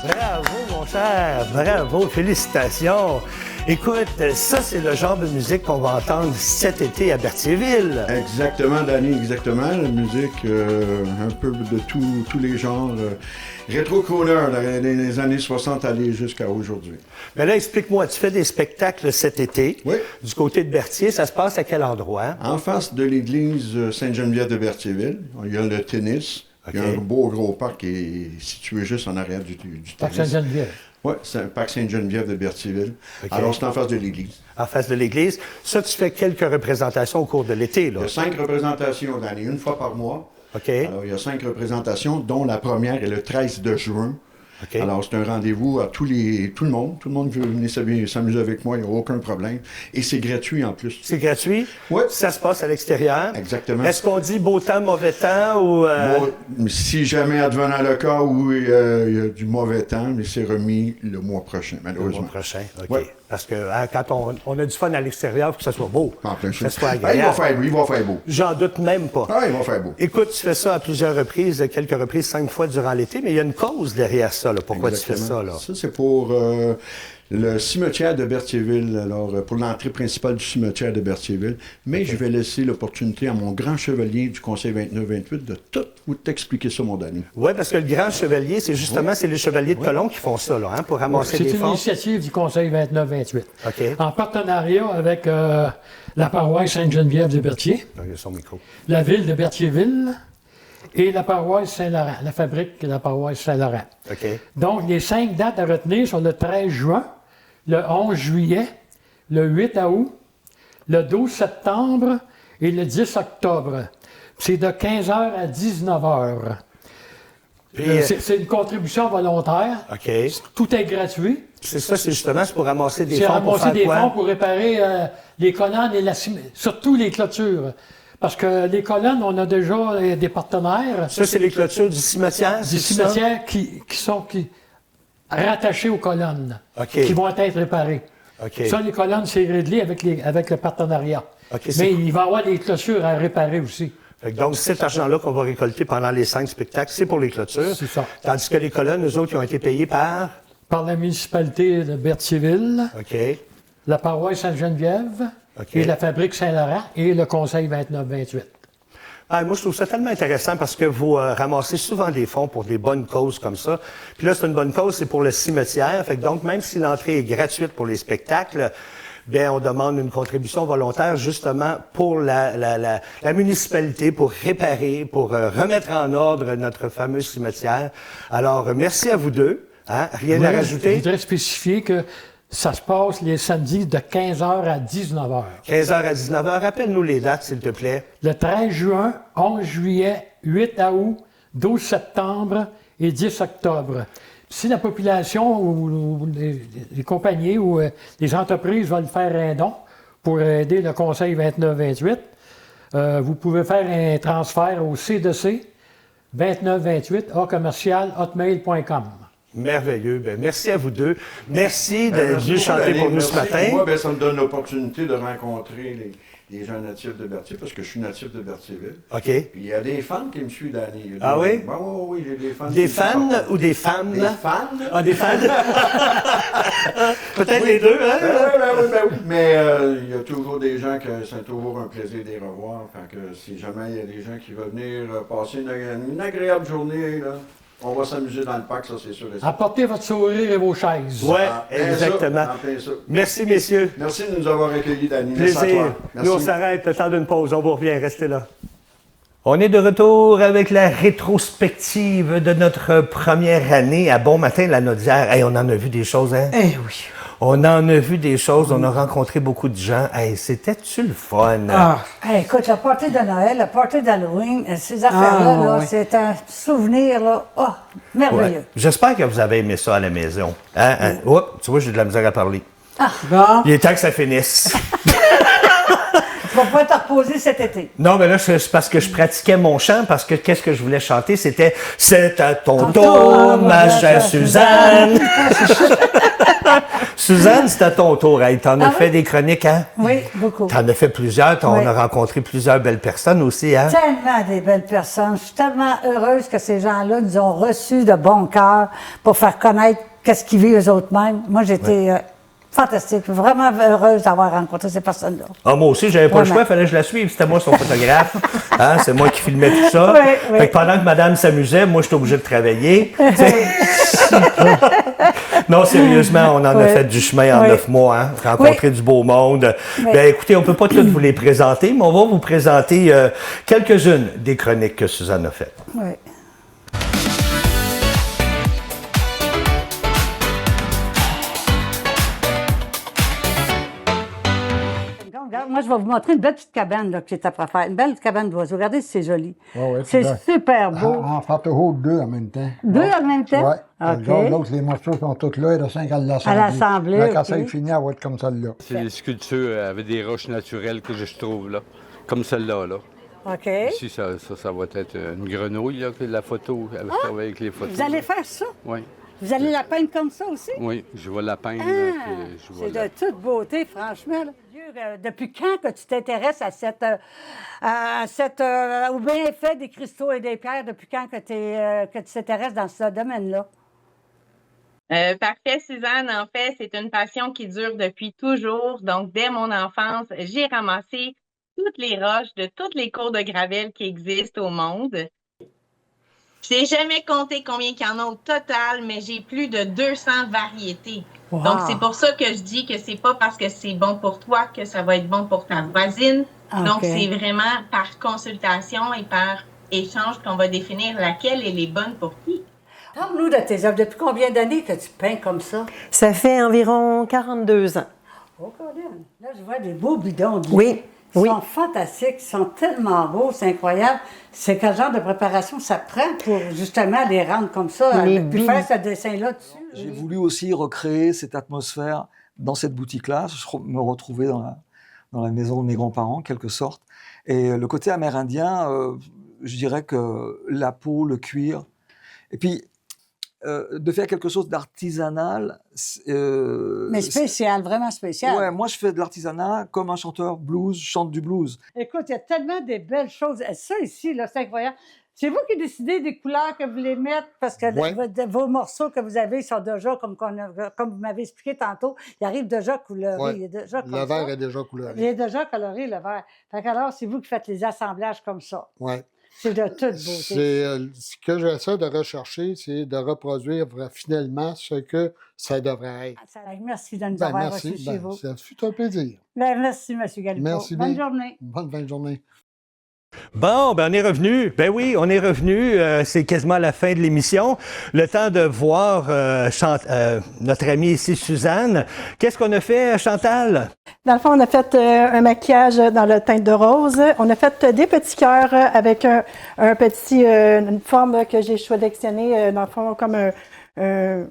Bravo, mon cher. Bravo. Félicitations. Écoute, ça, c'est le genre de musique qu'on va entendre cet été à Berthierville. Exactement, Danny, exactement. La musique, un peu de tous les genres. Rétro-crooner, des années 60 aller jusqu'à aujourd'hui. Mais là, explique-moi, tu fais des spectacles cet été. Oui. Du côté de Berthier, ça se passe à quel endroit? En face de l'église Sainte-Geneviève de Berthierville, il y a le tennis. Okay. Il y a un beau gros parc qui est situé juste en arrière du tennis. Parc Sainte-Geneviève. Oui, c'est un parc Sainte-Geneviève de Berthierville. Okay. Alors, c'est en face de l'église. En face de l'église. Ça, tu fais quelques représentations au cours de l'été, là? Il y a 5 représentations dans l'année, une fois par mois. OK. Alors, il y a 5 représentations, dont la première est le 13 de juin. Okay. Alors, c'est un rendez-vous à tout le monde. Tout le monde veut venir s'amuser avec moi, il n'y a aucun problème. Et c'est gratuit en plus. C'est gratuit? Oui. Ça se passe à l'extérieur? Exactement. Est-ce qu'on dit beau temps, mauvais temps ou... Si jamais advenant le cas où il y a du mauvais temps, mais c'est remis le mois prochain, malheureusement. Le mois prochain, OK. Ouais. Parce que quand on a du fun à l'extérieur, il faut que ça soit beau. Que ça soit agréable. Il va faire beau. J'en doute même pas. Ah, il va faire beau. Écoute, tu fais ça à plusieurs reprises, quelques reprises, 5 fois durant l'été, mais il y a une cause derrière ça. Là. Pourquoi Exactement. Tu fais ça? Là? Ça, c'est pour le cimetière de Berthierville, alors pour l'entrée principale du cimetière de Berthierville. Mais je vais laisser l'opportunité à mon grand chevalier du Conseil 29-28 de tout vous t'expliquer ça, mon Danny. Oui, parce que le grand chevalier, c'est justement c'est les chevaliers de colon qui font ça, là, hein, pour ramasser des fonds. C'est une initiative du Conseil 29-28. OK. En partenariat avec la paroisse Sainte-Geneviève de Berthier, son micro. la ville de Berthierville et la paroisse Saint-Laurent, la fabrique de la paroisse Saint-Laurent. OK. Donc, les 5 dates à retenir sont le 13 juin, le 11 juillet, le 8 août, le 12 septembre et le 10 octobre. C'est de 15h à 19h. C'est une contribution volontaire. OK. Tout est gratuit. C'est ça, c'est justement pour ramasser des fonds. C'est ramasser des fonds pour réparer les colonnes et surtout les clôtures. Parce que les colonnes, on a déjà des partenaires. Ça, c'est les clôtures du cimetière? Du cimetière qui sont rattachées aux colonnes, okay. qui vont être réparées. Okay. Ça, les colonnes, c'est réglé avec le partenariat. Okay, mais il va y avoir des clôtures à réparer aussi. Donc, cet argent-là qu'on va récolter pendant les 5 spectacles, c'est pour les clôtures. C'est ça. Tandis que les colonnes, eux autres, ils ont été payés par la municipalité de Berthierville, la paroisse Sainte-Geneviève, et la fabrique Saint-Laurent et le Conseil 29-28. Ah, moi, je trouve ça tellement intéressant parce que vous ramassez souvent des fonds pour des bonnes causes comme ça. Puis là, c'est une bonne cause, c'est pour le cimetière. Fait que donc, même si l'entrée est gratuite pour les spectacles, bien, on demande une contribution volontaire justement pour la municipalité, pour réparer, pour remettre en ordre notre fameux cimetière. Alors, merci à vous deux. Hein? Rien à rajouter? Je voudrais spécifier que ça se passe les samedis de 15h à 19h. 15h à 19h. Rappelle-nous les dates, s'il te plaît. Le 13 juin, 11 juillet, 8 août, 12 septembre et 10 octobre. Si la population ou les compagnies ou les entreprises veulent faire un don pour aider le Conseil 29-28, vous pouvez faire un transfert au C2C 2928 @hotmail.com. Merveilleux. Bien, merci à vous deux. Merci d'être venus chanter pour nous ce matin. Moi, ça me donne l'opportunité de rencontrer les gens natifs de Berthier, parce que je suis natif de Berthierville. OK. Puis il y a des fans qui me suivent, Danny. Ah oui? Oui, j'ai des fans. Des fans ou des femmes? Des fans. Ah, des fans? Peut-être les deux, hein? Oui. Mais il y a toujours des gens que c'est toujours un plaisir de les revoir. Fait que si jamais il y a des gens qui veulent venir passer une agréable journée, là, on va s'amuser dans le parc, ça c'est sûr. Apportez votre sourire et vos chaises. Oui, exactement. Merci, messieurs. Merci de nous avoir accueillis, Danny. Plaisir. Nous, on s'arrête, le temps d'une pause. On vous revient, restez là. On est de retour avec la rétrospective de notre première année à Bon Matin la Naudière. Hey, on en a vu des choses, hein? Eh oui. On en a vu des choses, on a rencontré beaucoup de gens. Hey, c'était-tu le fun? Hey, écoute, la party de Noël, la party d'Halloween, ces affaires-là, c'est un souvenir, là, merveilleux. Ouais. J'espère que vous avez aimé ça à la maison. Hein? Oups, tu vois, j'ai de la misère à parler. Bon. Il est temps que ça finisse. Tu vas pouvoir te reposer cet été. Non, mais là, c'est parce que je pratiquais mon chant, parce que qu'est-ce que je voulais chanter? C'était « C'est à ton tour, ma chère Suzanne! » Suzanne, c'est à ton tour. Hey, t'en as fait des chroniques, hein? Oui, beaucoup. T'en as fait plusieurs. On Oui. a rencontré plusieurs belles personnes aussi, hein? Tellement des belles personnes. Je suis tellement heureuse que ces gens-là nous ont reçus de bon cœur pour faire connaître qu'est-ce qu'ils vivent eux-mêmes. Moi, j'étais fantastique. Vraiment heureuse d'avoir rencontré ces personnes-là. Ah, moi aussi, j'avais pas le Vraiment. choix, il fallait que je la suive. C'était moi son photographe. Hein? C'est moi qui filmais tout ça. Oui, oui. Fait que pendant que madame s'amusait, moi, j'étais obligé de travailler. Non, sérieusement, on en a Oui. fait du chemin en Oui. 9 mois, hein? Rencontrer du beau monde. Oui. Ben, écoutez, on peut pas toutes vous les présenter, mais on va vous présenter quelques-unes des chroniques que Suzanne a faites. Oui. Regarde, moi, je vais vous montrer une belle petite cabane là, qui est à faire. Une belle cabane d'oiseaux. Regardez si c'est joli. C'est super beau. En fait, toujours deux en même temps. Deux en même temps? Oui. OK. L'autre, les morceaux sont tous là, et le 5 à l'assembler. À l'assembler, Quand OK. ça est fini, elle va être comme celle-là. C'est des sculptures avec des roches naturelles que je trouve là, comme celle-là. Là. OK. Ici, ça va être une grenouille, là, que la photo, avec les photos. Vous allez faire ça? Oui. Vous allez la peindre comme ça aussi? Oui, je vais la peindre. C'est de toute beauté, franchement. Là. Dieu, depuis quand que tu t'intéresses à au bienfait des cristaux et des pierres? Depuis quand que tu t'intéresses dans ce domaine-là? Parfait, Suzanne. En fait, c'est une passion qui dure depuis toujours. Donc, dès mon enfance, j'ai ramassé toutes les roches de toutes les cours de gravelle qui existent au monde. Je n'ai jamais compté combien il y en a au total, mais j'ai plus de 200 variétés. Wow. Donc, c'est pour ça que je dis que c'est pas parce que c'est bon pour toi que ça va être bon pour ta voisine. OK. Donc, c'est vraiment par consultation et par échange qu'on va définir laquelle est les bonnes pour qui. Parle-nous de tes œuvres. Depuis combien d'années que tu peins comme ça? Ça fait environ 42 ans. Oh, Colin. Là, je vois des beaux bidons. Oui. Ils sont fantastiques, ils sont tellement beaux, c'est incroyable. C'est quel genre de préparation ça prend pour justement les rendre comme ça, puis faire ce dessin-là dessus? J'ai voulu aussi recréer cette atmosphère dans cette boutique-là, me retrouver dans la maison de mes grands-parents, en quelque sorte. Et le côté amérindien, je dirais que la peau, le cuir, et puis de faire quelque chose d'artisanal. Mais spécial, vraiment spécial. Ouais, moi je fais de l'artisanat comme un chanteur blues chante du blues. Écoute, il y a tellement de belles choses. Ça ici, là, c'est incroyable. C'est vous qui décidez des couleurs que vous voulez mettre parce que vos morceaux que vous avez sont déjà, comme vous m'avez expliqué tantôt, ils arrivent déjà colorés. Ouais. Il est déjà comme Le vert ça. est déjà coloré. Il est déjà coloré, le vert. Fait qu'alors, c'est vous qui faites les assemblages comme ça. Oui. C'est de toute beauté. Ce que j'essaie de rechercher, c'est de reproduire finalement ce que ça devrait être. Merci de nous avoir reçus chez vous. Ça fut un plaisir. Merci, M. Galipo. Merci Bonne bien. journée. Bonne fin de journée. Bon, ben on est revenu. Ben oui, on est revenu. C'est quasiment la fin de l'émission. Le temps de voir notre amie ici, Suzanne. Qu'est-ce qu'on a fait, Chantal? Dans le fond, on a fait un maquillage dans le teint de rose. On a fait des petits cœurs avec une forme que j'ai sélectionnée, dans le fond, comme un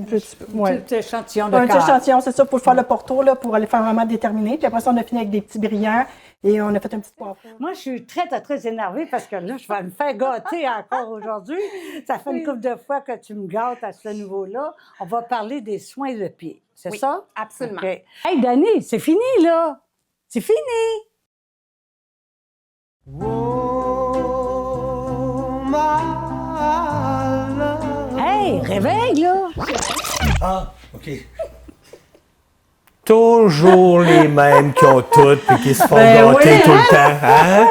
petit échantillon de un petit cœur. échantillon, c'est ça, pour faire le porto, là, pour aller faire vraiment déterminer. Puis après ça, on a fini avec des petits brillants et on a fait un petit poireau. Moi, je suis très, très énervée parce que là, je vais me faire gâter encore aujourd'hui. Ça fait une couple de fois que tu me gâtes à ce niveau-là. On va parler des soins de pied. C'est Oui, ça? absolument. OK. Hey, Dani, c'est fini, là. C'est fini. Hey, réveille, là. Ah, OK. Toujours les mêmes qui ont toutes et qui se font gâter tout le temps. Hein?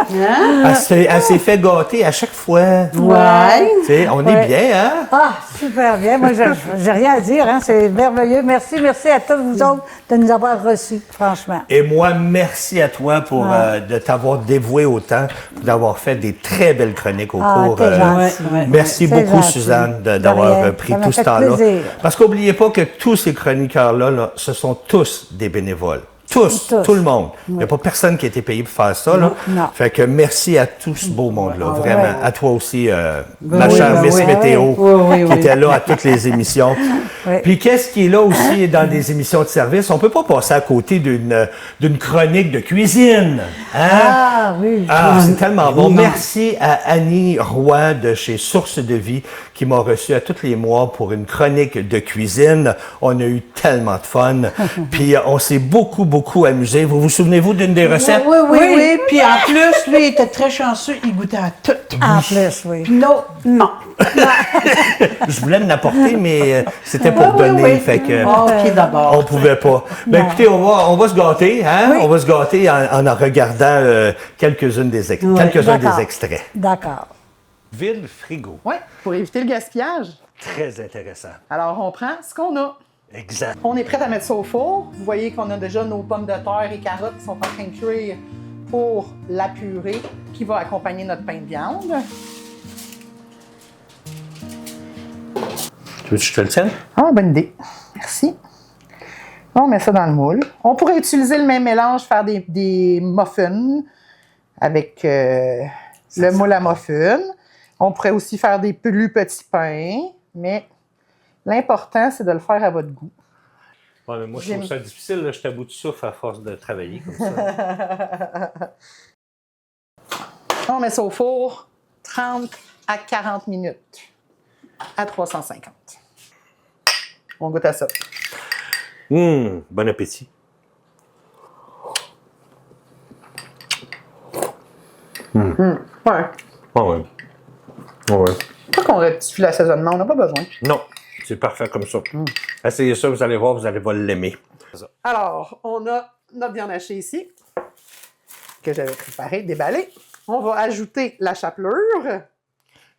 Elle s'est fait gâter à chaque fois. Ouais. Tu sais, on est bien, hein? Ah, super bien. Moi, j'ai rien à dire. Hein? C'est merveilleux. Merci à tous vous autres de nous avoir reçus, franchement. Et moi, merci à toi pour de t'avoir dévoué autant, d'avoir fait des très belles chroniques au cours. T'es gentil. Merci C'est beaucoup, gentil. Suzanne, De d'avoir rien. pris Ça m'a tout ce fait temps-là. plaisir. Parce qu'oubliez pas que tous ces chroniqueurs-là, là, ce sont tous des bénévoles. Tous, tout le monde. Il n'y a pas personne qui a été payé pour faire ça. Là. Non. Fait que merci à tout ce beau monde-là, vraiment. Ouais. À toi aussi, ma chère Miss Météo, qui était là à toutes les émissions. Oui. Puis qu'est-ce qui est là aussi dans des émissions de service? On peut pas passer à côté d'une chronique de cuisine. Hein? Ah oui. Ah, c'est tellement bon. Merci à Annie Roy de chez Source de Vie qui m'a reçu à tous les mois pour une chronique de cuisine. On a eu tellement de fun. Puis on s'est beaucoup amusé. Vous vous souvenez-vous d'une des recettes? Oui. Puis en plus, lui, il était très chanceux. Il goûtait à tout. En plus, oui. Puis non. Je voulais l'apporter, mais c'était pour donner. Fait que OK, d'abord. on pouvait pas. Ben écoutez, on va se gâter, hein? Oui. On va se gâter en regardant quelques-uns des extraits. D'accord. Vide frigo. Oui, pour éviter le gaspillage. Très intéressant. Alors, on prend ce qu'on a. Exact. On est prêt à mettre ça au four. Vous voyez qu'on a déjà nos pommes de terre et carottes qui sont en train de cuire pour la purée qui va accompagner notre pain de viande. Tu veux que je te le tienne? Ah, bonne idée. Merci. On met ça dans le moule. On pourrait utiliser le même mélange, faire des muffins avec le moule à muffins. On pourrait aussi faire des plus petits pains, mais l'important, c'est de le faire à votre goût. Ouais, mais moi, je trouve ça difficile. Là, je suis à bout de souffle à force de travailler comme ça. On met ça au four 30 à 40 minutes à 350. On goûte à ça. Bon appétit. Ouais. Ah ouais. Pas qu'on rectifie l'assaisonnement, on n'a pas besoin. Non, c'est parfait comme ça. Essayez ça, vous allez voir, vous allez l'aimer. Alors, on a notre viande hachée ici, que j'avais préparée, déballée. On va ajouter la chapelure.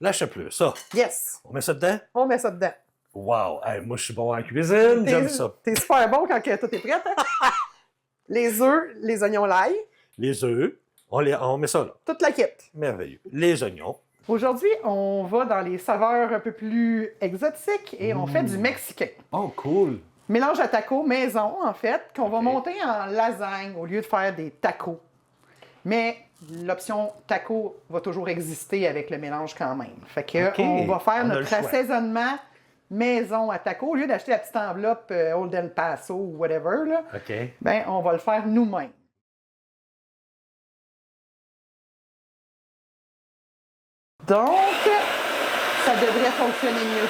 La chapelure, ça. Yes. On met ça dedans? On met ça dedans. Wow! Hey, moi, je suis bon en cuisine, j'aime ça. T'es super bon quand tout est prêt. Hein? Les œufs, les oignons l'ail. Les œufs, on met ça là. Toute la kit. Merveilleux. Les oignons. Aujourd'hui, on va dans les saveurs un peu plus exotiques et on fait du mexicain. Oh, cool! Mélange à tacos maison, en fait, qu'on va monter en lasagne au lieu de faire des tacos. Mais l'option taco va toujours exister avec le mélange quand même. Fait que on va faire notre assaisonnement maison à tacos. Au lieu d'acheter la petite enveloppe Old El Paso ou whatever, là, ben, on va le faire nous-mêmes. Donc, ça devrait fonctionner mieux.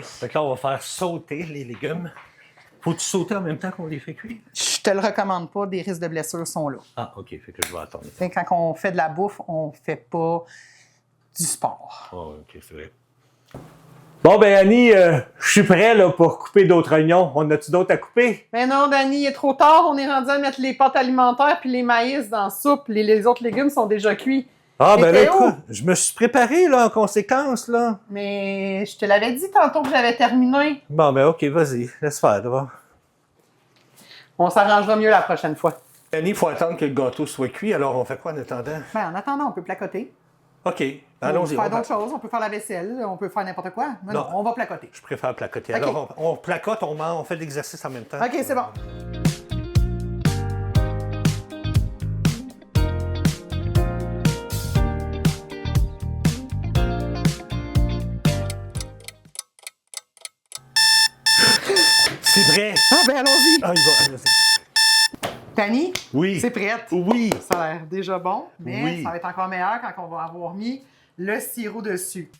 Fait que là, on va faire sauter les légumes. Faut-tu sauter en même temps qu'on les fait cuire? Je te le recommande pas, des risques de blessures sont là. Ah, OK. Fait que je vais attendre. Quand on fait de la bouffe, on fait pas du sport. Oh, OK, c'est vrai. Bon, ben Annie, je suis prêt là, pour couper d'autres oignons. On a-tu d'autres à couper? Mais non, Dani, il est trop tard. On est rendu à mettre les pâtes alimentaires puis les maïs dans la soupe. Les autres légumes sont déjà cuits. Ah, ben là, Théo? écoute, je me suis préparé là, en conséquence. Là. Mais je te l'avais dit tantôt que j'avais terminé. Bon, ben OK, vas-y. Laisse faire, d'abord. On s'arrangera mieux la prochaine fois. Annie, il faut attendre que le gâteau soit cuit. Alors, on fait quoi en attendant? Ben, en attendant, on peut placoter. OK, On allons-y. peut faire d'autres choses. On peut faire la vaisselle. On peut faire n'importe quoi. Mais non, on va placoter. Je préfère placoter. OK. Alors, on placote, on mange, on fait de l'exercice en même temps. OK, c'est bon. C'est prêt. Ah, ben allons-y. Ah, il va, allons-y. Dani? Oui. C'est prête? Oui. Ça a l'air déjà bon, mais Oui. ça va être encore meilleur quand on va avoir mis le sirop dessus.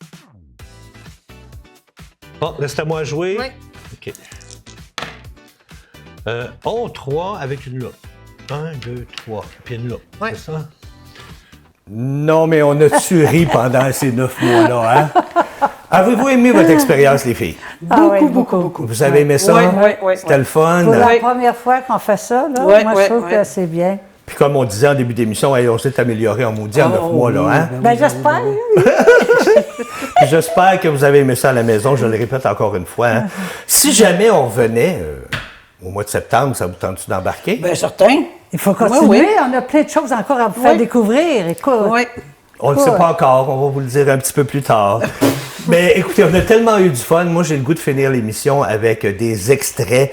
Bon, reste à moi à jouer. Oui. OK. On 3 avec une loupe. 1, 2, 3. Puis une loupe. Oui. C'est ça? Non, mais on a-tu ri pendant ces 9 mois-là, hein? Avez-vous aimé votre expérience, les filles? Beaucoup. Vous avez aimé ça? Oui. C'était le fun? Pour la première fois qu'on fait ça, là, moi, je trouve que c'est bien. Puis comme on disait en début d'émission, hey, on s'est amélioré en maudit en 9 mois, là, hein? Ben, j'espère. Puis j'espère que vous avez aimé ça à la maison, je le répète encore une fois. Hein? Si jamais on revenait au mois de septembre, ça vous tente-tu d'embarquer? Bien, certain. Il faut continuer. On a plein de choses encore à vous faire découvrir. Écoute. Oui. On ne le sait pas encore, on va vous le dire un petit peu plus tard. Mais écoutez, on a tellement eu du fun. Moi, j'ai le goût de finir l'émission avec des extraits,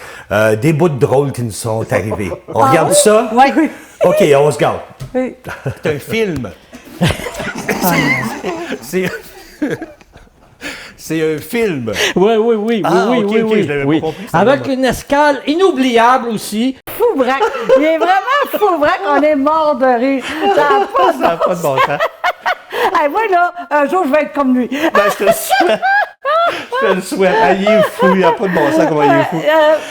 des bouts de drôles qui nous sont arrivés. On regarde ça? Oui. OK, on se garde. Oui. C'est un film. C'est un film. Oui, OK, je l'avais pas compris. Avec une escale inoubliable aussi. Foubraque. Il est vraiment foubraque. On est mort de rire. Ça n'a pas de bon sens. Hey, moi, là, un jour, je vais être comme lui. Ben, je te le souhaite. Je te le souhaite. Ah, il est fou. Il n'y a pas de bon sens comment il est fou.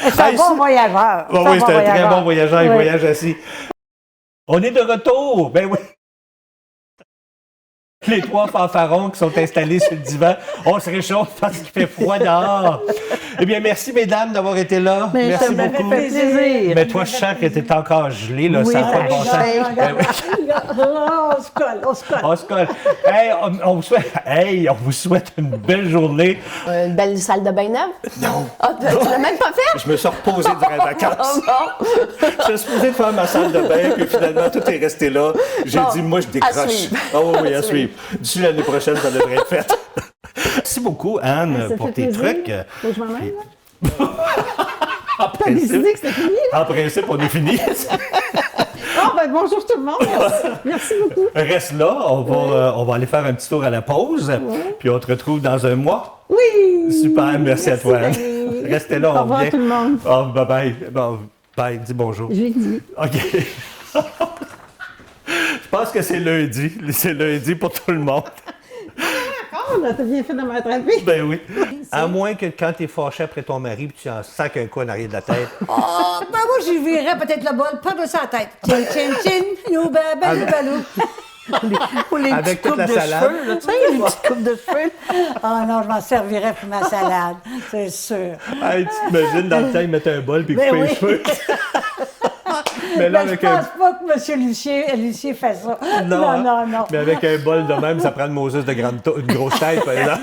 C'est un bon voyageur. Oui, c'est un très bon voyageur. Il voyage assis. On est de retour. Ben oui. Les 3 fanfarons qui sont installés sur le divan. On se réchauffe parce qu'il fait froid dehors. Eh bien, merci, mesdames, d'avoir été là. Mais merci ça m'a beaucoup. fait plaisir. Mais toi, je sens que tu es encore gelé, là. Ça n'a pas de bon sens. On se colle. On se colle. Hey, on vous souhaite une belle journée. Une belle salle de bain neuve? Non. Ah, tu l'as même pas fait? Je me suis reposé durant les vacances. Je suis supposé faire ma salle de bain, puis finalement, tout est resté là. J'ai dit, moi, je décroche. Ah oui, à suivre. D'ici l'année prochaine, ça devrait être fait. Merci beaucoup, Anne, pour tes trucs. Faut que je m'en aille, En T'as décidé que c'était fini, là? En principe, on est fini. Bonjour tout le monde. Merci. Merci beaucoup. Reste là, on va aller faire un petit tour à la pause, puis on te retrouve dans un mois. Oui. Super, merci à toi, Anne. Valérie. Restez là, Au revoir vient. tout le monde. Oh, bye-bye. Bon, bye, dis bonjour. J'ai dit. OK. Je pense que c'est lundi. C'est lundi pour tout le monde. T'as bien fait de m'attraper. Ben oui. À moins que quand t'es fâché après ton mari, puis tu en sacs un coup en arrière de la tête. Oh, ben moi, j'y virais peut-être le bol, pas de sa tête. Chin, chin, chin, you baby, balou. Pour les Avec petites toute la coupes de salade. cheveux, là, tu sais, les petites coupes de cheveux. Oh non, je m'en servirais pour ma salade, c'est sûr. Hey, tu t'imagines, dans le temps, ils mettaient un bol puis ils Ben coupaient oui. les cheveux. Mais là, Ben, avec je pense pas que M. Lucier fait ça. Non. Mais avec un bol de même, ça prend une Moses de une grosse tête, par exemple.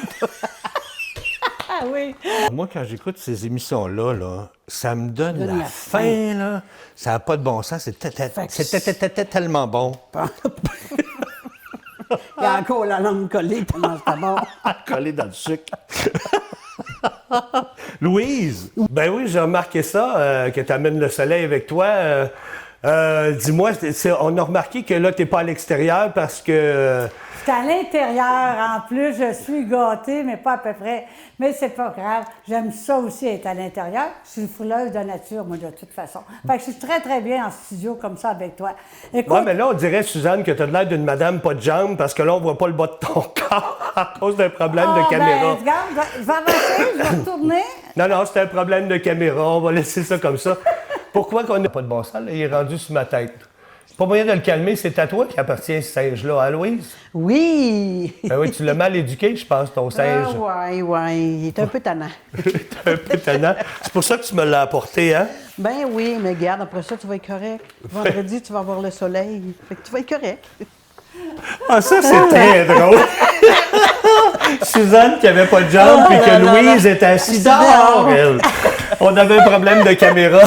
Ah oui. Moi, quand j'écoute ces émissions-là, ça me donne la faim, là. Ça n'a pas de bon sens. C'était tellement bon. Il y a encore la langue collée tellement c'est bon. Collée dans le sucre. Louise, ben oui, j'ai remarqué ça, que tu amènes le soleil avec toi. Dis-moi, on a remarqué que là, tu n'es pas à l'extérieur parce que... C'est à l'intérieur, en plus, je suis gâtée, mais pas à peu près. Mais c'est pas grave. J'aime ça aussi être à l'intérieur. Je suis une fouleuse de nature, moi, de toute façon. Fait que je suis très, très bien en studio comme ça avec toi. Écoute, Ouais, mais là, on dirait, Suzanne, que tu as l'air d'une madame pas de jambes parce que là, on voit pas le bas de ton corps à cause d'un problème de caméra. Ben, regarde, je vais avancer, je vais retourner. Non, c'était un problème de caméra. On va laisser ça comme ça. Pourquoi qu'on n'a pas de bon sens? Là, il est rendu sur ma tête. Pas moyen de le calmer, c'est à toi qui appartient ce singe-là, hein, Louise? Oui. Ben oui, tu l'as mal éduqué, je pense, ton singe. Oui. Il est un peu tannant. un peu tannant. C'est pour ça que tu me l'as apporté, hein? Ben oui, mais regarde, après ça, tu vas être correct. Vendredi, tu vas avoir le soleil. Fait que tu vas être correct. Ah, ça, c'est très drôle. Suzanne qui avait pas de jambes, puis que Louise était assise dehors, elle. On avait un problème de caméra.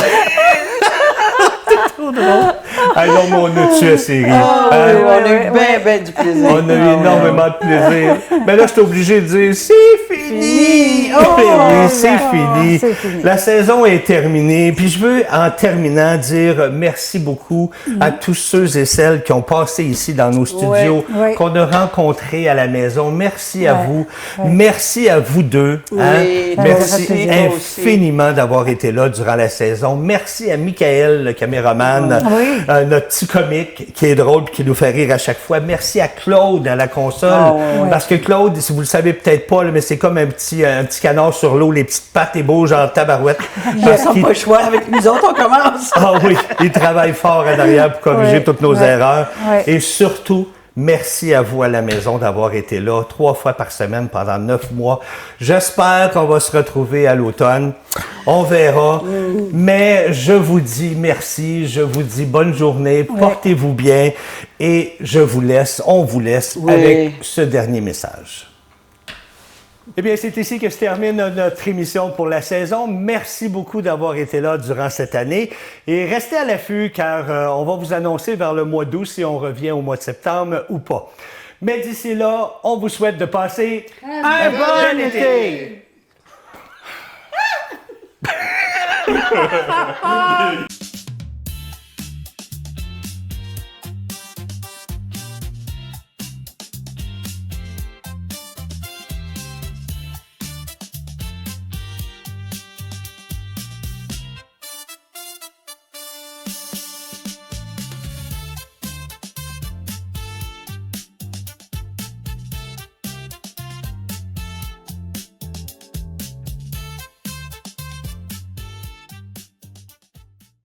C'est trop drôle. Ah non, mais on a tué la série. On a eu bien du plaisir. On a eu énormément de plaisir. Mais là, je suis obligé de dire, c'est fini! Oui, c'est fini. La saison est terminée. Puis je veux, en terminant, dire merci beaucoup à tous ceux et celles qui ont passé ici dans nos studios, qu'on a rencontrés à la maison. Merci à vous. Merci à vous deux. Hein? Merci infiniment d'avoir été là durant la saison. Merci à Michael, le caméraman, notre petit comique qui est drôle et qui nous fait rire à chaque fois. Merci à Claude à la console. Parce que Claude, si vous le savez peut-être pas, là, mais c'est comme un petit canard sur l'eau, les petites pattes et beaux genre tabarouette. Ils n'ont pas le choix. Avec nous autres, on commence. Ah oui, il travaille fort en arrière pour corriger toutes nos erreurs. Et surtout, merci à vous à la maison d'avoir été là 3 fois par semaine pendant 9 mois. J'espère qu'on va se retrouver à l'automne. On verra. Mais je vous dis merci, je vous dis bonne journée, portez-vous bien et on vous laisse avec ce dernier message. Eh bien, c'est ici que se termine notre émission pour la saison. Merci beaucoup d'avoir été là durant cette année. Et restez à l'affût car on va vous annoncer vers le mois d'août si on revient au mois de septembre ou pas. Mais d'ici là, on vous souhaite de passer un bon été!